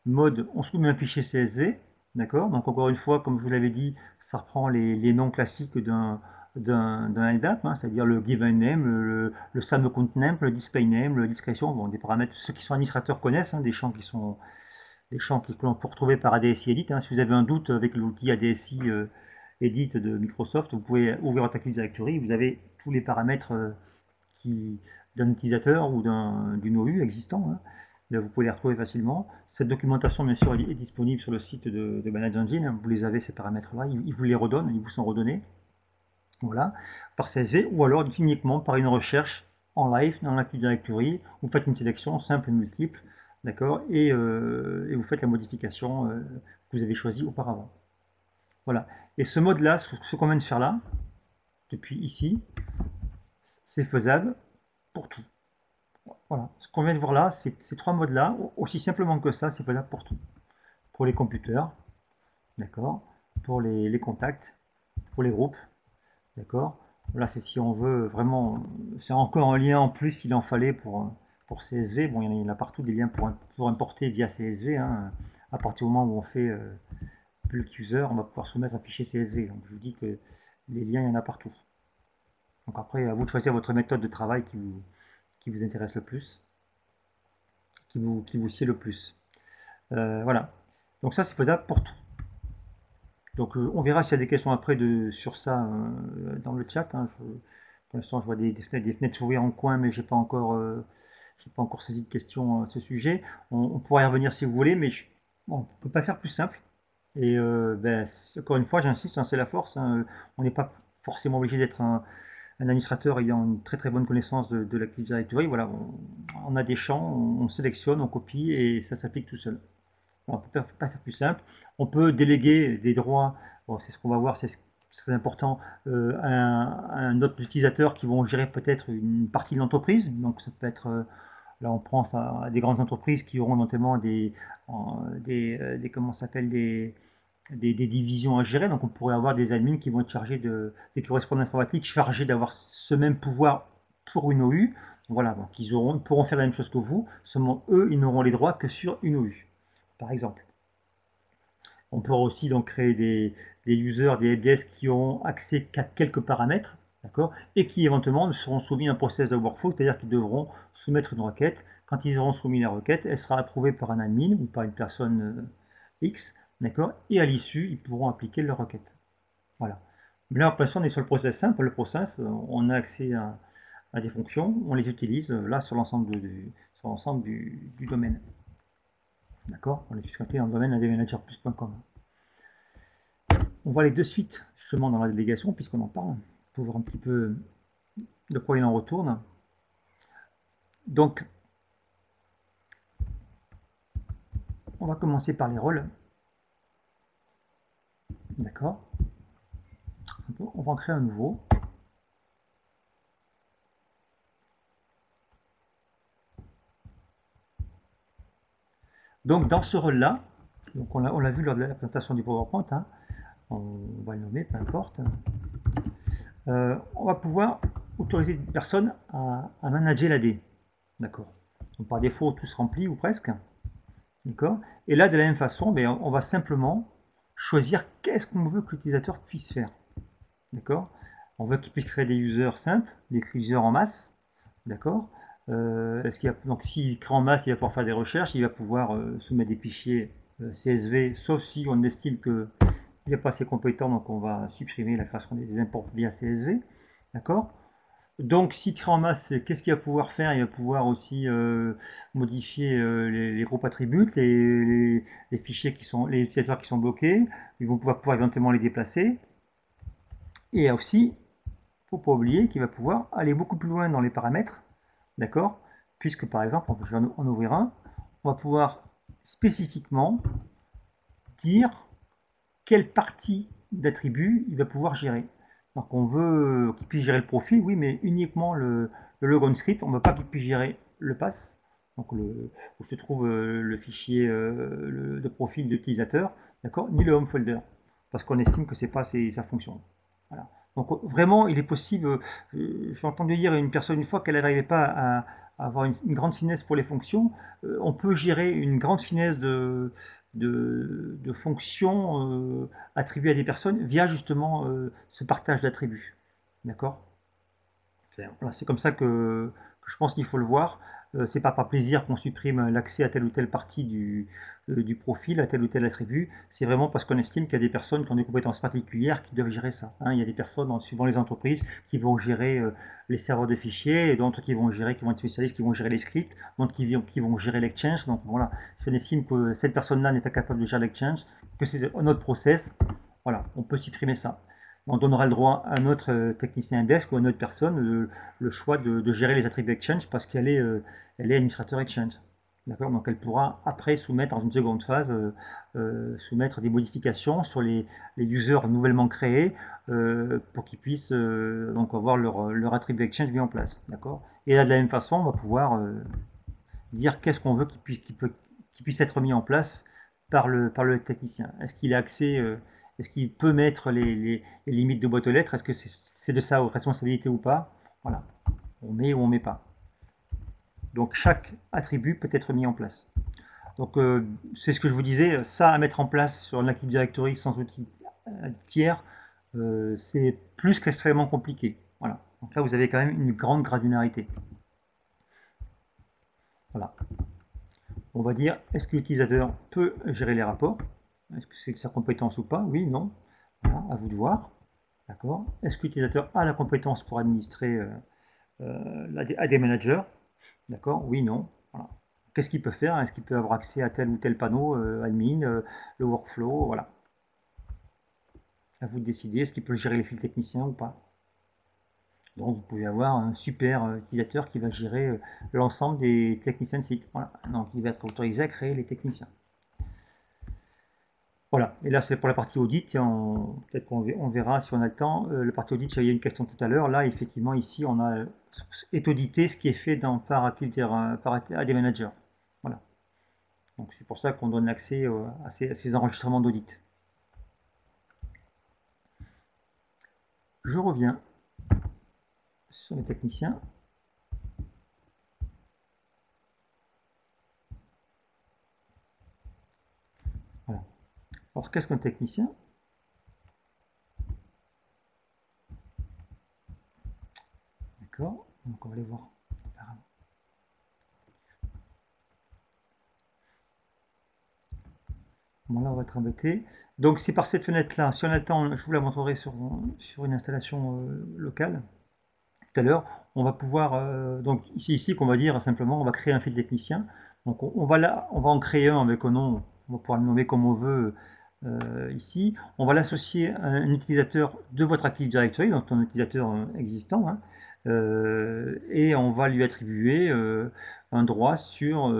Mode, on soumet un fichier CSV. D'accord, donc encore une fois, comme je vous l'avais dit, ça reprend les noms classiques d'un LDAP, hein, c'est-à-dire le given name, le same count name, le display name, le discrétion, bon, des paramètres, ceux qui sont administrateurs connaissent, hein, des champs que l'on peut retrouver par ADSI Edit. Hein. Si vous avez un doute avec l'outil ADSI Edit de Microsoft, vous pouvez ouvrir votre Active Directory, vous avez tous les paramètres d'un utilisateur ou d'une OU existant. Hein. Là, vous pouvez les retrouver facilement. Cette documentation, bien sûr, est disponible sur le site de Manage Engine. Vous les avez, ces paramètres-là. Ils vous les redonnent, ils vous sont redonnés. Voilà, par CSV, ou alors uniquement par une recherche en live dans l'Active Directory. Vous faites une sélection simple et multiple, d'accord, et vous faites la modification que vous avez choisie auparavant. Voilà. Et ce mode-là, ce qu'on vient de faire là, depuis ici, c'est faisable pour tout. Voilà. Ce qu'on vient de voir là, ces trois modes-là, aussi simplement que ça, c'est faisable pour tout. Pour les computers, d'accord, pour les contacts, pour les groupes, d'accord. Là, c'est si on veut vraiment, c'est encore un lien en plus, il en fallait pour CSV. Bon, il y en a partout des liens pour importer via CSV. Hein. À partir du moment où on fait bulk user, on va pouvoir soumettre un fichier CSV. Donc, je vous dis que les liens, il y en a partout. Donc après, à vous de choisir votre méthode de travail qui vous intéresse le plus, qui vous sied le plus. Voilà. Donc ça, c'est faisable pour tout. Donc on verra s'il y a des questions après sur ça dans le chat. Hein. Pour l'instant, je vois des fenêtres s'ouvrir en coin, mais j'ai pas encore saisi de questions à ce sujet. On pourra y revenir si vous voulez, mais on ne peut pas faire plus simple. Et encore une fois, j'insiste, hein, c'est la force. Hein. On n'est pas forcément obligé d'être un administrateur ayant une très très bonne connaissance de l'Active Directory. Voilà, on a des champs, on sélectionne, on copie et ça s'applique tout seul. On ne peut pas faire plus simple. On peut déléguer des droits, bon, c'est ce qu'on va voir, c'est très important, à un autre utilisateur qui vont gérer peut-être une partie de l'entreprise. Donc ça peut être, là on pense à des grandes entreprises qui auront notamment comment s'appelle, des divisions à gérer. Donc on pourrait avoir des admins qui vont être chargés des correspondants informatiques, chargés d'avoir ce même pouvoir pour une OU. Voilà, donc ils pourront faire la même chose que vous, seulement eux, ils n'auront les droits que sur une OU, par exemple. On pourra aussi donc créer des users, des helpdesk qui auront accès qu'à quelques paramètres, d'accord, et qui éventuellement seront soumis à un process de workflow, c'est-à-dire qu'ils devront soumettre une requête. Quand ils auront soumis la requête, elle sera approuvée par un admin ou par une personne X, d'accord, et à l'issue, ils pourront appliquer leur requête. Voilà. Mais là, après ça, on est sur le process simple. Le process, on a accès à des fonctions, on les utilise là sur l'ensemble du domaine. D'accord. On est jusqu'à dans le domaine admanagerplus.com. On va aller de suite justement dans la délégation puisqu'on en parle pour voir un petit peu de quoi il en retourne. Donc, on va commencer par les rôles. D'accord. On va en créer un nouveau. Donc, dans ce rôle-là, on l'a vu lors de la présentation du PowerPoint, hein, on va le nommer, peu importe. On va pouvoir autoriser une personne à manager l'AD. D'accord. Donc, par défaut, tout se remplit ou presque. D'accord. Et là, de la même façon, on va simplement choisir qu'est-ce qu'on veut que l'utilisateur puisse faire. D'accord. On veut qu'il puisse créer des users simples, des users en masse. D'accord. Donc s'il crée en masse, il va pouvoir faire des recherches, il va pouvoir soumettre des fichiers CSV, sauf si on estime qu'il n'est pas assez compétent, donc on va supprimer la création des imports via CSV. D'accord. Donc s'il crée en masse, qu'est-ce qu'il va pouvoir faire? Il va pouvoir aussi modifier les groupes attributs, les fichiers les utilisateurs qui sont bloqués, ils vont pouvoir éventuellement les déplacer. Et aussi, il ne faut pas oublier qu'il va pouvoir aller beaucoup plus loin dans les paramètres. D'accord. Puisque par exemple, je vais en ouvrir un, on va pouvoir spécifiquement dire quelle partie d'attribut il va pouvoir gérer. Donc on veut qu'il puisse gérer le profil, oui, mais uniquement le logon script, on ne veut pas qu'il puisse gérer le pass, donc où se trouve le fichier de profil d'utilisateur, d'accord, ni le home folder, parce qu'on estime que c'est pas sa fonction. Voilà. Donc vraiment, il est possible, j'ai entendu dire à une personne une fois qu'elle n'arrivait pas à avoir une grande finesse pour les fonctions, on peut gérer une grande finesse de fonctions attribuées à des personnes via justement ce partage d'attributs. D'accord. Voilà, c'est comme ça que je pense qu'il faut le voir. C'est pas par plaisir qu'on supprime l'accès à telle ou telle partie du profil, à tel ou tel attribut. C'est vraiment parce qu'on estime qu'il y a des personnes qui ont des compétences particulières qui doivent gérer ça. Hein. Il y a des personnes, suivant les entreprises, qui vont gérer les serveurs de fichiers, et d'autres qui vont être spécialistes, qui vont gérer les scripts, d'autres qui vont gérer l'Exchange. Donc voilà, si on estime que cette personne-là n'est pas capable de gérer l'Exchange, que c'est un autre process, voilà, on peut supprimer ça. On donnera le droit à notre technicien desk ou à notre personne le choix de gérer les attributs Exchange parce qu'elle est, elle est administrateur Exchange. D'accord. Donc elle pourra après soumettre dans une seconde phase, soumettre des modifications sur les users nouvellement créés pour qu'ils puissent donc avoir leur attribut Exchange mis en place. D'accord. Et là de la même façon, on va pouvoir dire qu'est-ce qu'on veut qui puisse être mis en place par le technicien. Est-ce qu'il a accès est-ce qu'il peut mettre les limites de boîte aux lettres? Est-ce que c'est de sa responsabilité ou pas? Voilà, on met ou on met pas. Donc chaque attribut peut être mis en place. Donc c'est ce que je vous disais, ça à mettre en place sur l'Active Directory sans outil tiers, c'est plus qu'extrêmement compliqué. Voilà. Donc là vous avez quand même une grande granularité. Voilà. On va dire, est-ce que l'utilisateur peut gérer les rapports? Est-ce que c'est sa compétence ou pas? Oui, non. Voilà, à vous de voir. D'accord. Est-ce que l'utilisateur a la compétence pour administrer AD Manager? D'accord. Oui, non. Voilà. Qu'est-ce qu'il peut faire? Est-ce qu'il peut avoir accès à tel ou tel panneau, admin, le workflow? Voilà. À vous de décider. Est-ce qu'il peut gérer les fils techniciens ou pas? Donc vous pouvez avoir un super utilisateur qui va gérer l'ensemble des techniciens de site. Voilà. Donc il va être autorisé à créer les techniciens. Voilà, et là c'est pour la partie audit, peut-être qu'on verra si on a le temps. Le partie audit, il y a une question tout à l'heure. Là, effectivement, ici, on a est audité ce qui est fait par AD Manager. Voilà. Donc c'est pour ça qu'on donne accès à ces enregistrements d'audit. Je reviens sur les techniciens. Voilà. Alors, qu'est-ce qu'un technicien? D'accord, donc on va aller voir. Bon, là, on va être embêté. Donc, c'est par cette fenêtre-là. Si on a le temps, je vous la montrerai sur une installation locale. Tout à l'heure, on va pouvoir, donc ici qu'on va dire simplement, on va créer un fil technicien. Donc on va en créer un avec un nom, on va pouvoir le nommer comme on veut ici. On va l'associer à un utilisateur de votre Active Directory, donc un utilisateur existant, hein, et on va lui attribuer un droit sur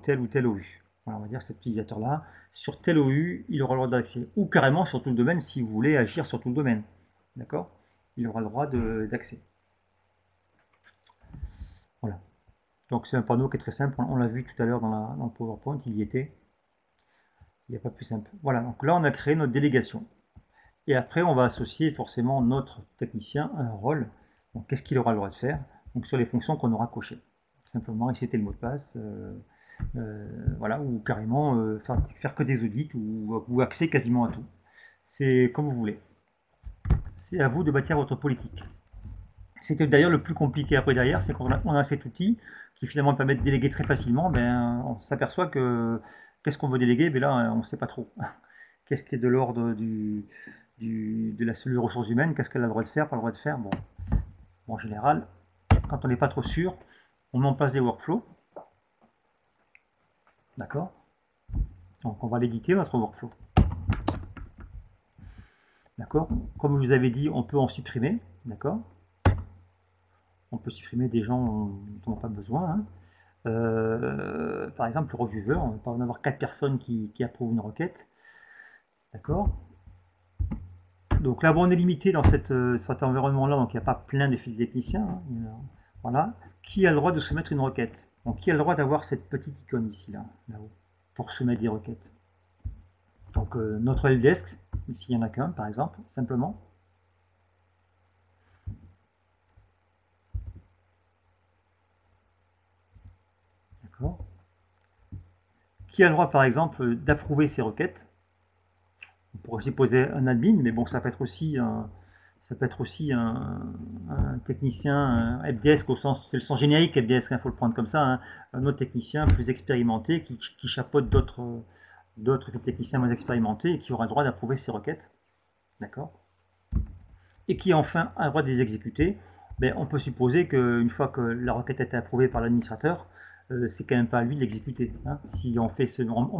tel ou tel OU. Voilà, on va dire cet utilisateur-là, sur tel OU, il aura le droit d'accès, ou carrément sur tout le domaine si vous voulez agir sur tout le domaine. D'accord? Il aura le droit d'accès. Voilà. Donc c'est un panneau qui est très simple, on l'a vu tout à l'heure dans le PowerPoint, il y était. Il n'y a pas plus simple. Voilà, donc là on a créé notre délégation. Et après on va associer forcément notre technicien à un rôle. Donc qu'est-ce qu'il aura le droit de faire? Donc sur les fonctions qu'on aura cochées. Simplement resetter le mot de passe, voilà, ou carrément faire que des audits ou accès quasiment à tout. C'est comme vous voulez. C'est à vous de bâtir votre politique. C'était d'ailleurs le plus compliqué après derrière, c'est qu'on a cet outil qui finalement permet de déléguer très facilement, ben, on s'aperçoit que qu'est-ce qu'on veut déléguer, mais là on ne sait pas trop. Qu'est-ce qui est de l'ordre de la cellule ressources humaines, qu'est-ce qu'elle a le droit de faire, pas le droit de faire. Bon, en général, quand on n'est pas trop sûr, on met en place des workflows. D'accord. Donc on va l'éditer, notre workflow. D'accord. Comme je vous avais dit, on peut en supprimer. D'accord. On peut supprimer des gens dont on n'a pas besoin. Hein. Par exemple, le reviewer, on ne va pas en avoir 4 personnes qui approuvent une requête. D'accord. Donc là, bon, on est limité dans cet environnement-là, donc il n'y a pas plein de fils techniciens. Hein. Voilà. Qui a le droit de soumettre une requête? Donc qui a le droit d'avoir cette petite icône ici, là-haut, pour soumettre des requêtes? Donc notre helpdesk, ici il n'y en a qu'un, par exemple, simplement. Qui a le droit, par exemple, d'approuver ces requêtes? On pourrait aussi poser un admin, mais bon, ça peut être aussi Ça peut être aussi un technicien un helpdesk au sens, c'est le sens générique helpdesk, il faut le prendre comme ça, hein, un autre technicien plus expérimenté qui chapeaute d'autres techniciens moins expérimentés et qui aura le droit d'approuver ces requêtes, d'accord, et qui enfin a le droit de les exécuter. On peut supposer qu'une fois que la requête a été approuvée par l'administrateur, c'est quand même pas à lui de l'exécuter. Hein. Si on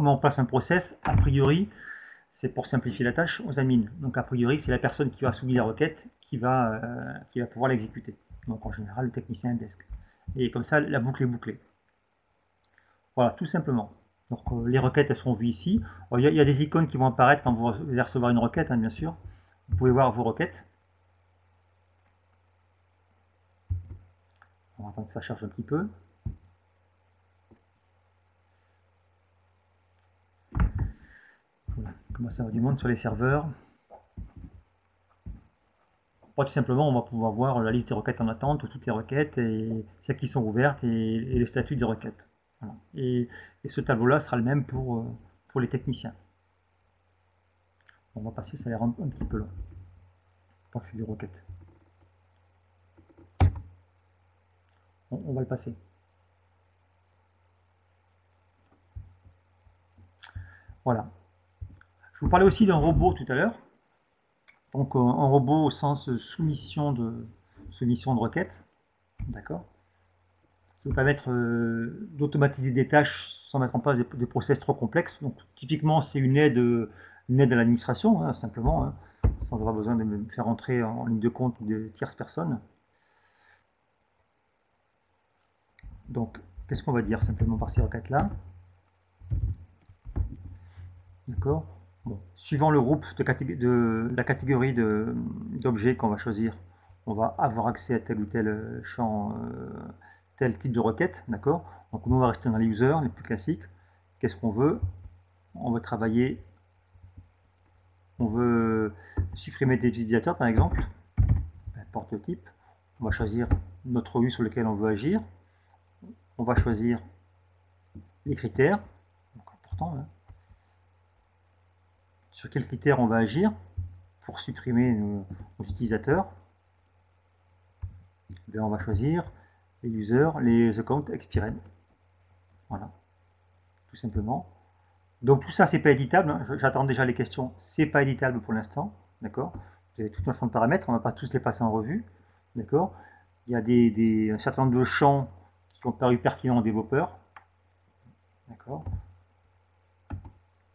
met en place un process, a priori, c'est pour simplifier la tâche aux admins. Donc a priori, c'est la personne qui va soumis la requête qui va pouvoir l'exécuter. Donc en général, le technicien helpdesk. Et comme ça, la boucle est bouclée. Voilà, tout simplement. Donc les requêtes, elles seront vues ici. Il y a des icônes qui vont apparaître quand vous allez recevoir une requête, hein, bien sûr. Vous pouvez voir vos requêtes. On va attendre que ça charge un petit peu. Voilà, comment ça va du monde sur les serveurs. Tout simplement, on va pouvoir voir la liste des requêtes en attente, toutes les requêtes, et celles qui sont ouvertes, et le statut des requêtes. Voilà. Et ce tableau-là sera le même pour les techniciens. On va passer, ça a l'air un petit peu long. Je crois que c'est des requêtes. On va le passer. Voilà. Je vous parlais aussi d'un robot tout à l'heure. Donc un robot au sens soumission de requête, d'accord, qui va permettre d'automatiser des tâches sans mettre en place des process trop complexes. Donc typiquement c'est une aide à l'administration, hein, simplement, hein, sans avoir besoin de me faire entrer en ligne de compte de tierces personnes. Donc qu'est-ce qu'on va dire simplement par ces requêtes-là? D'accord. Bon, suivant le groupe de la catégorie d'objets qu'on va choisir, on va avoir accès à tel ou tel champ, tel type de requête, d'accord. Donc nous on va rester dans les users, les plus classiques. Qu'est-ce qu'on veut? On veut travailler, on veut supprimer des utilisateurs par exemple, n'importe le type. On va choisir notre rue sur lequel on veut agir. On va choisir les critères, donc important, hein. Sur quels critères on va agir pour supprimer nos utilisateurs. On va choisir les users, les accounts expired. Voilà, tout simplement. Donc tout ça, c'est pas éditable. Hein. J'attends déjà les questions. C'est pas éditable pour l'instant, d'accord. Vous avez tout un ensemble de paramètres. On ne va pas tous les passer en revue, d'accord. Il y a un certain nombre de champs qui sont parus pertinents aux développeurs, d'accord.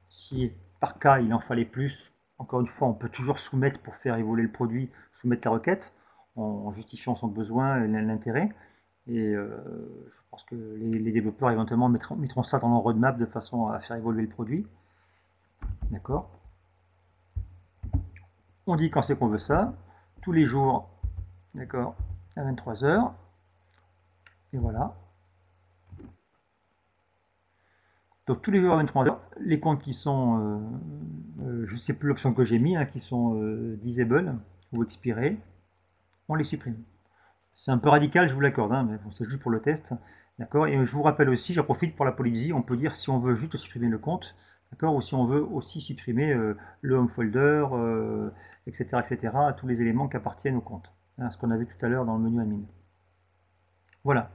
Si par cas il en fallait plus, encore une fois, on peut toujours soumettre pour faire évoluer le produit, soumettre la requête en justifiant son besoin et l'intérêt. Et je pense que les développeurs éventuellement mettront ça dans leur roadmap de façon à faire évoluer le produit. D'accord. On dit quand c'est qu'on veut ça, tous les jours, d'accord, à 23 h. Et voilà. Donc tous les jours à 23 h, les comptes qui sont, je ne sais plus l'option que j'ai mis, hein, qui sont disable ou expirés, on les supprime. C'est un peu radical, je vous l'accorde, hein, mais bon, c'est juste pour le test. D'accord. Et je vous rappelle aussi, j'en profite pour la policy, on peut dire si on veut juste supprimer le compte, d'accord, ou si on veut aussi supprimer le home folder, etc., etc., tous les éléments qui appartiennent au compte. Hein, ce qu'on a vu tout à l'heure dans le menu admin. Voilà.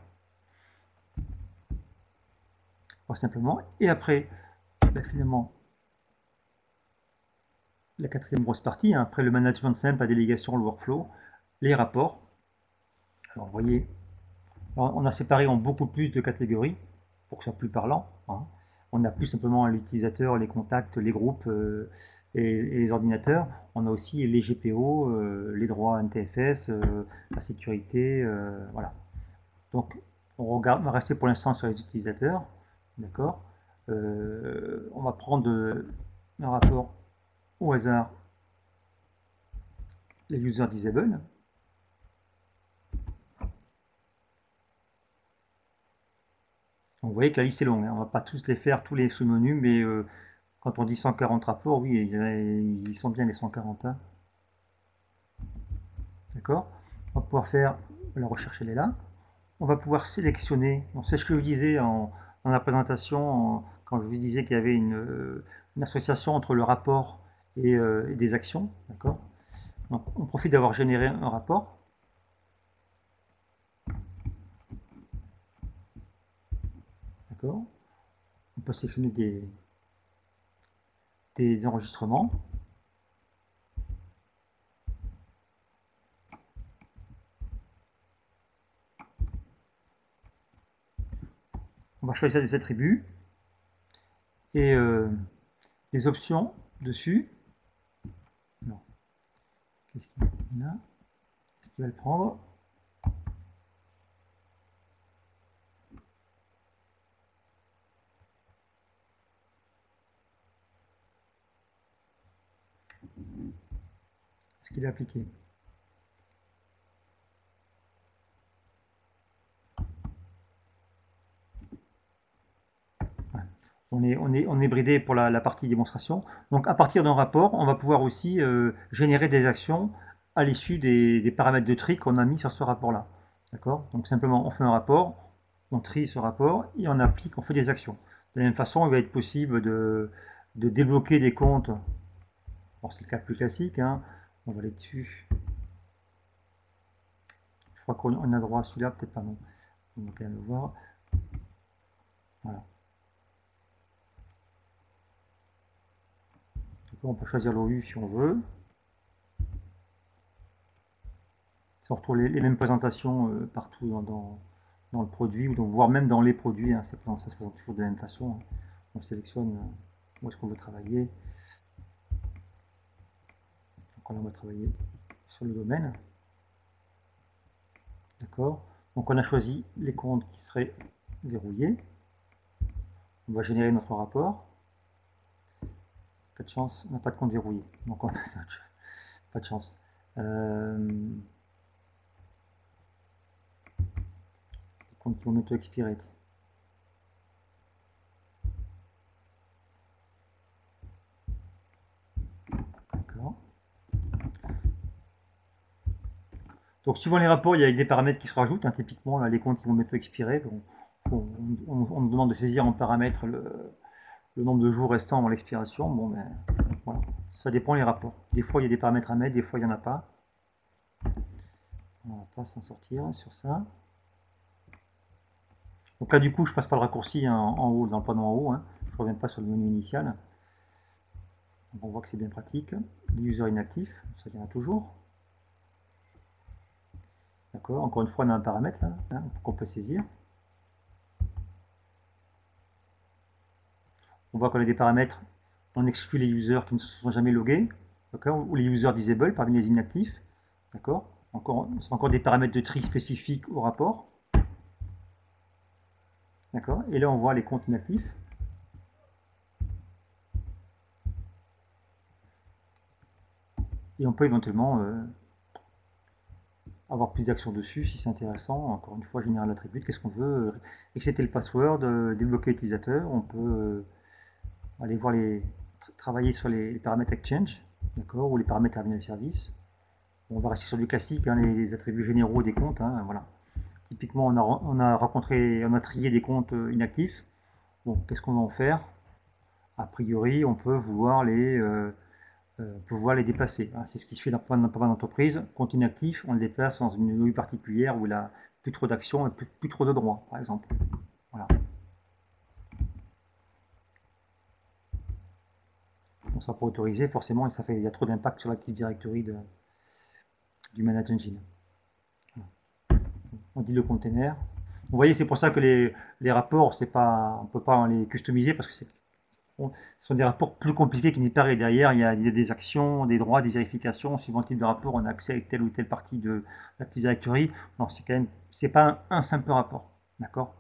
Alors, simplement. Et après, finalement, la quatrième grosse partie, hein, après le management simple, la délégation, le workflow, les rapports. Alors, vous voyez, on a séparé en beaucoup plus de catégories pour que ce soit plus parlant. Hein. On a plus simplement l'utilisateur, les contacts, les groupes et les ordinateurs. On a aussi les GPO, les droits NTFS, la sécurité, voilà. Donc on va rester pour l'instant sur les utilisateurs, d'accord. On va prendre un rapport au hasard, les users disable. Donc, vous voyez que la liste est longue, hein. On ne va pas tous les faire, tous les sous-menus, mais quand on dit 140 rapports, oui, ils sont bien les 140. Hein. D'accord. On va pouvoir faire la recherche, elle est là. On va pouvoir sélectionner, c'est ce que je vous disais dans la présentation, quand je vous disais qu'il y avait une association entre le rapport et des actions. D'accord. Donc, on profite d'avoir généré un rapport. D'accord. On peut sélectionner des enregistrements. On va choisir des attributs et des options dessus. Non. Qu'est-ce qu'il a? Est-ce qu'il va le prendre? Est-ce qu'il est appliqué? On est bridé pour la partie démonstration. Donc à partir d'un rapport, on va pouvoir aussi générer des actions à l'issue des paramètres de tri qu'on a mis sur ce rapport-là. D'accord? Donc simplement, on fait un rapport, on trie ce rapport et on applique, on fait des actions. De la même façon, il va être possible de débloquer des comptes. Alors c'est le cas plus classique, hein. On va aller dessus. Je crois qu'on a droit à celui-là, peut-être pas non. On va quand même le voir. Voilà. On peut choisir l'OU si on veut. Ça retrouve les mêmes présentations partout dans le produit, ou voire même dans les produits. Hein, ça se présente toujours de la même façon. Hein. On sélectionne où est-ce qu'on veut travailler. Donc là, on va travailler sur le domaine. D'accord. Donc on a choisi les comptes qui seraient verrouillés. On va générer notre rapport. Pas de chance, on n'a pas de compte verrouillé. Donc on a pas de chance. Les comptes qui vont auto-expirer. D'accord. Donc suivant les rapports, il y a des paramètres qui se rajoutent. Hein, typiquement, là, les comptes qui vont auto-expirer. On nous demande de saisir en paramètre le nombre de jours restants avant l'expiration. Bon, ben, voilà. Ça dépend des rapports. Des fois, il y a des paramètres à mettre, des fois, il n'y en a pas. On va pas s'en sortir sur ça. Donc là, du coup, je passe par le raccourci hein, en haut, dans le panneau en haut. Hein. Je ne reviens pas sur le menu initial. Donc on voit que c'est bien pratique. Les users inactifs, ça il y en a toujours. D'accord. Encore une fois, on a un paramètre là, hein, qu'on peut saisir. On voit qu'on a des paramètres. On exclut les users qui ne se sont jamais logués. Ou les users disable parmi les inactifs. D'accord. C'est encore des paramètres de tri spécifiques au rapport. D'accord. Et là, on voit les comptes inactifs. Et on peut éventuellement avoir plus d'actions dessus si c'est intéressant. Encore une fois, générer l'attribut. Qu'est-ce qu'on veut? Accepter le password, débloquer l'utilisateur. On peut aller voir travailler sur les paramètres Exchange, d'accord, ou les paramètres terminal service. On va rester sur du classique, hein, les attributs généraux des comptes. Hein, voilà. Typiquement, on a trié des comptes inactifs. Bon, qu'est-ce qu'on va en faire? A priori, on peut vouloir les déplacer. Hein. C'est ce qui se fait dans pas mal d'entreprises. Compte inactif, on le déplace dans une OU particulière où il a plus trop d'actions et plus trop de droits, par exemple. Voilà. On ne sera pas autorisé, forcément, et il y a trop d'impact sur l'Active Directory du Manage Engine. Voilà. On dit le container. Vous voyez, c'est pour ça que les rapports, on ne peut pas les customiser parce que ce sont des rapports plus compliqués qui n'y paraît. Derrière, il y a des actions, des droits, des vérifications. Suivant le type de rapport, on a accès à telle ou telle partie de l'Active Directory. Non, c'est pas un simple rapport. D'accord?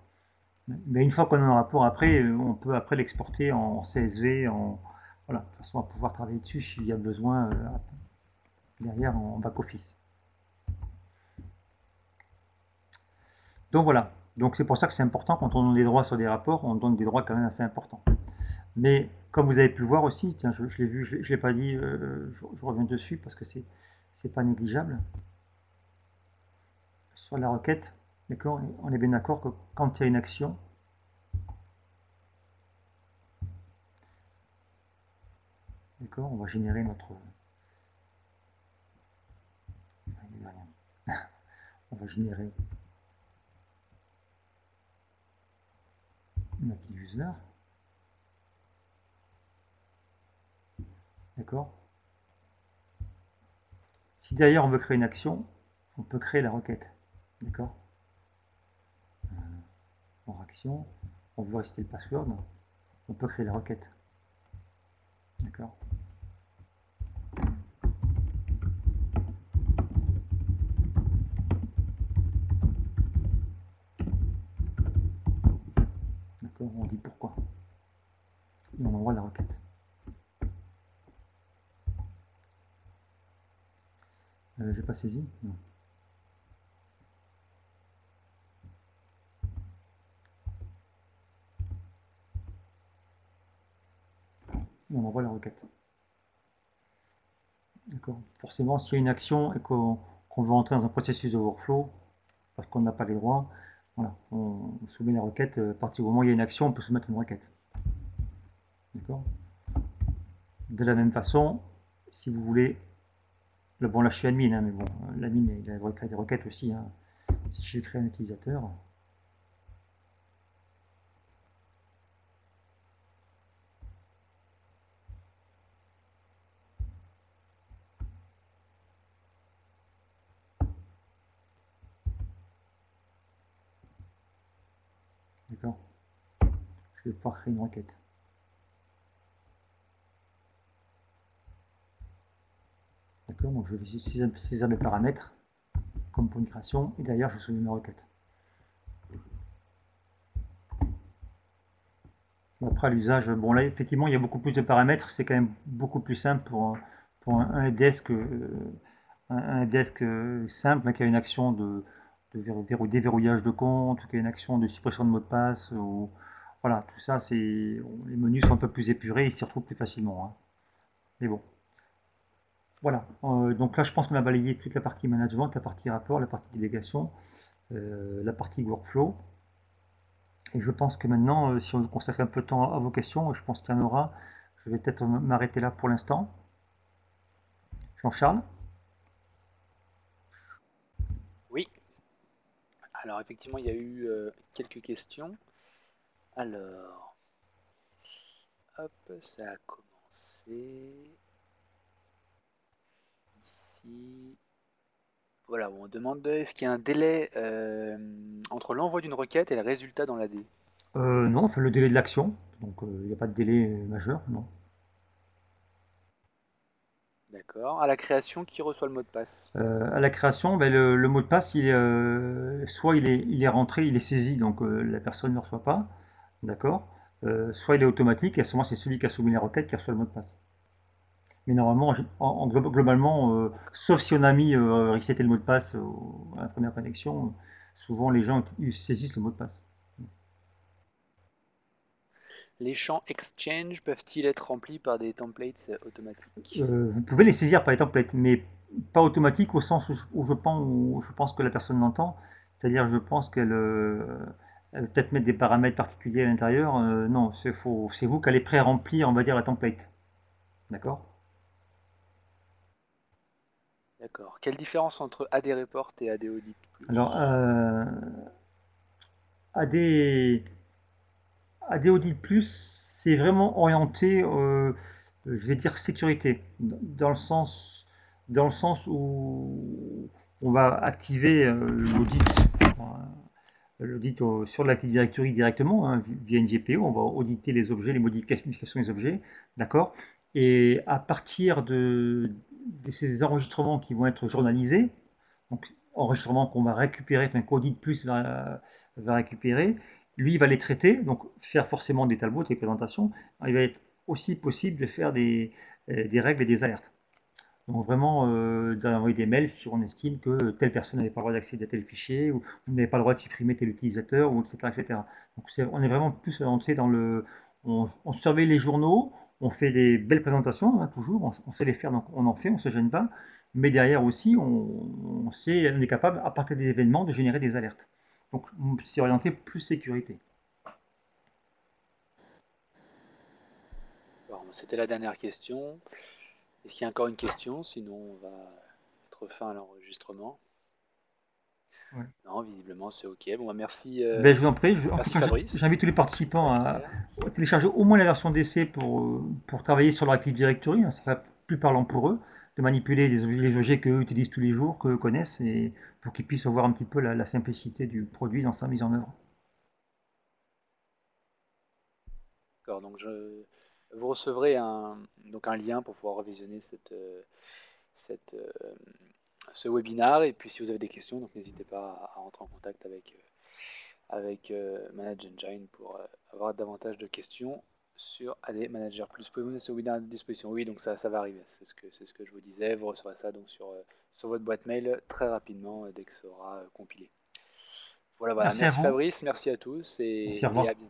Mais une fois qu'on a un rapport après, on peut après l'exporter en CSV, voilà, de toute façon, on va pouvoir travailler dessus s'il y a besoin derrière en back-office. Donc voilà, donc c'est pour ça que c'est important quand on donne des droits sur des rapports, on donne des droits quand même assez importants. Mais comme vous avez pu le voir aussi, tiens, je l'ai vu, je ne l'ai pas dit, je reviens dessus parce que c'est pas négligeable. Sur la requête, d'accord, on est bien d'accord que quand il y a une action, d'accord, on va générer notre On va générer un active user. D'accord. Si derrière on veut créer une action, on peut créer la requête. D'accord. En action, on veut rester le password, on peut créer la requête. D'accord. D'accord, on dit pourquoi. Et on envoie la requête. J'ai pas saisi? Non. On envoie la requête. D'accord. Forcément, s'il y a une action et qu'on veut entrer dans un processus de workflow, parce qu'on n'a pas les droits, voilà, on soumet la requête. À partir du moment où il y a une action, on peut soumettre une requête. D'accord. De la même façon, si vous voulez, bon là je suis admin, hein, mais bon, l'admin il a créé des requêtes aussi. Hein. Si je crée un utilisateur, d'accord, je vais pouvoir créer une requête. D'accord, donc je vais saisir mes paramètres comme pour une création, et derrière je soumets une requête. Après l'usage, bon là effectivement il y a beaucoup plus de paramètres, c'est quand même beaucoup plus simple pour un desk, un desk simple qui a une action de déverrouillage de compte, qui a une action de suppression de mot de passe, ou voilà, tout ça, les menus sont un peu plus épurés, ils s'y retrouvent plus facilement. Hein. Mais bon. Voilà, donc là je pense qu'on a balayé toute la partie management, la partie rapport, la partie délégation, la partie workflow. Et je pense que maintenant, si on consacre un peu de temps à vos questions, je pense qu'il y en aura. Je vais peut-être m'arrêter là pour l'instant. Jean-Charles? Oui. Alors effectivement, il y a eu quelques questions. Alors, hop, ça a commencé ici. Voilà, on demande est-ce qu'il y a un délai entre l'envoi d'une requête et le résultat dans l'AD? Non, enfin le délai de l'action, donc il n'y a pas de délai majeur, non. D'accord. À la création, qui reçoit le mot de passe? À la création, ben, le mot de passe, soit il est rentré, il est saisi, donc la personne ne le reçoit pas, d'accord. Soit il est automatique, et à ce moment c'est celui qui a soumis la requête qui reçoit le mot de passe. Mais normalement, globalement, sauf si on a mis resetter le mot de passe à la première connexion, souvent les gens saisissent le mot de passe. Les champs Exchange peuvent-ils être remplis par des templates automatiques? Vous pouvez les saisir par les templates, mais pas automatique au sens où je pense que la personne l'entend. C'est-à-dire, je pense elle va peut-être mettre des paramètres particuliers à l'intérieur. Non, c'est vous qui allez pré-remplir, on va dire, la template. D'accord? D'accord. Quelle différence entre AD Report et AD Audit Plus? Alors, AD, AD Audit Plus, c'est vraiment orienté, je vais dire, sécurité, dans le sens où on va activer l'audit sur l'Active Directory directement, hein, via une GPO, on va auditer les objets, les modifications des objets, d'accord. Et à partir de ces enregistrements qui vont être journalisés, donc enregistrements qu'on va récupérer, enfin qu'Audit Plus va récupérer, lui il va les traiter, donc faire forcément des talbots, des présentations. Il va être aussi possible de faire des règles et des alertes. Donc vraiment d'envoyer des mails si on estime que telle personne n'avait pas le droit d'accéder à tel fichier, ou on n'avait pas le droit de supprimer tel utilisateur, ou etc. etc. Donc on est vraiment plus entré dans on surveille les journaux, on fait des belles présentations, hein, toujours, on sait les faire, donc on en fait, on ne se gêne pas, mais derrière aussi, on est capable, à partir des événements, de générer des alertes. Donc c'est orienté plus sécurité. Bon, c'était la dernière question. Est-ce qu'il y a encore une question? Sinon, on va mettre fin à l'enregistrement. Ouais. Non, visiblement c'est OK. Bon, bah, merci, Je vous en prie. merci Fabrice. J'invite tous les participants à télécharger au moins la version d'essai pour travailler sur leur Active Directory. Ça sera plus parlant pour eux, de manipuler les objets qu'eux utilisent tous les jours, qu'eux connaissent, et pour qu'ils puissent voir un petit peu la simplicité du produit dans sa mise en œuvre. D'accord, donc vous recevrez donc un lien pour pouvoir revisionner ce webinaire. Et puis si vous avez des questions, donc n'hésitez pas à rentrer en contact avec Manage Engine pour avoir davantage de questions sur AD Manager Plus. Pouvez-vous mettre ce webinaire à disposition? Oui, donc ça va arriver, c'est ce que je vous disais. Vous recevrez ça donc sur votre boîte mail très rapidement dès que ce sera compilé. Voilà, Merci merci à vous. Fabrice, merci à tous Merci, et au revoir. à bientôt.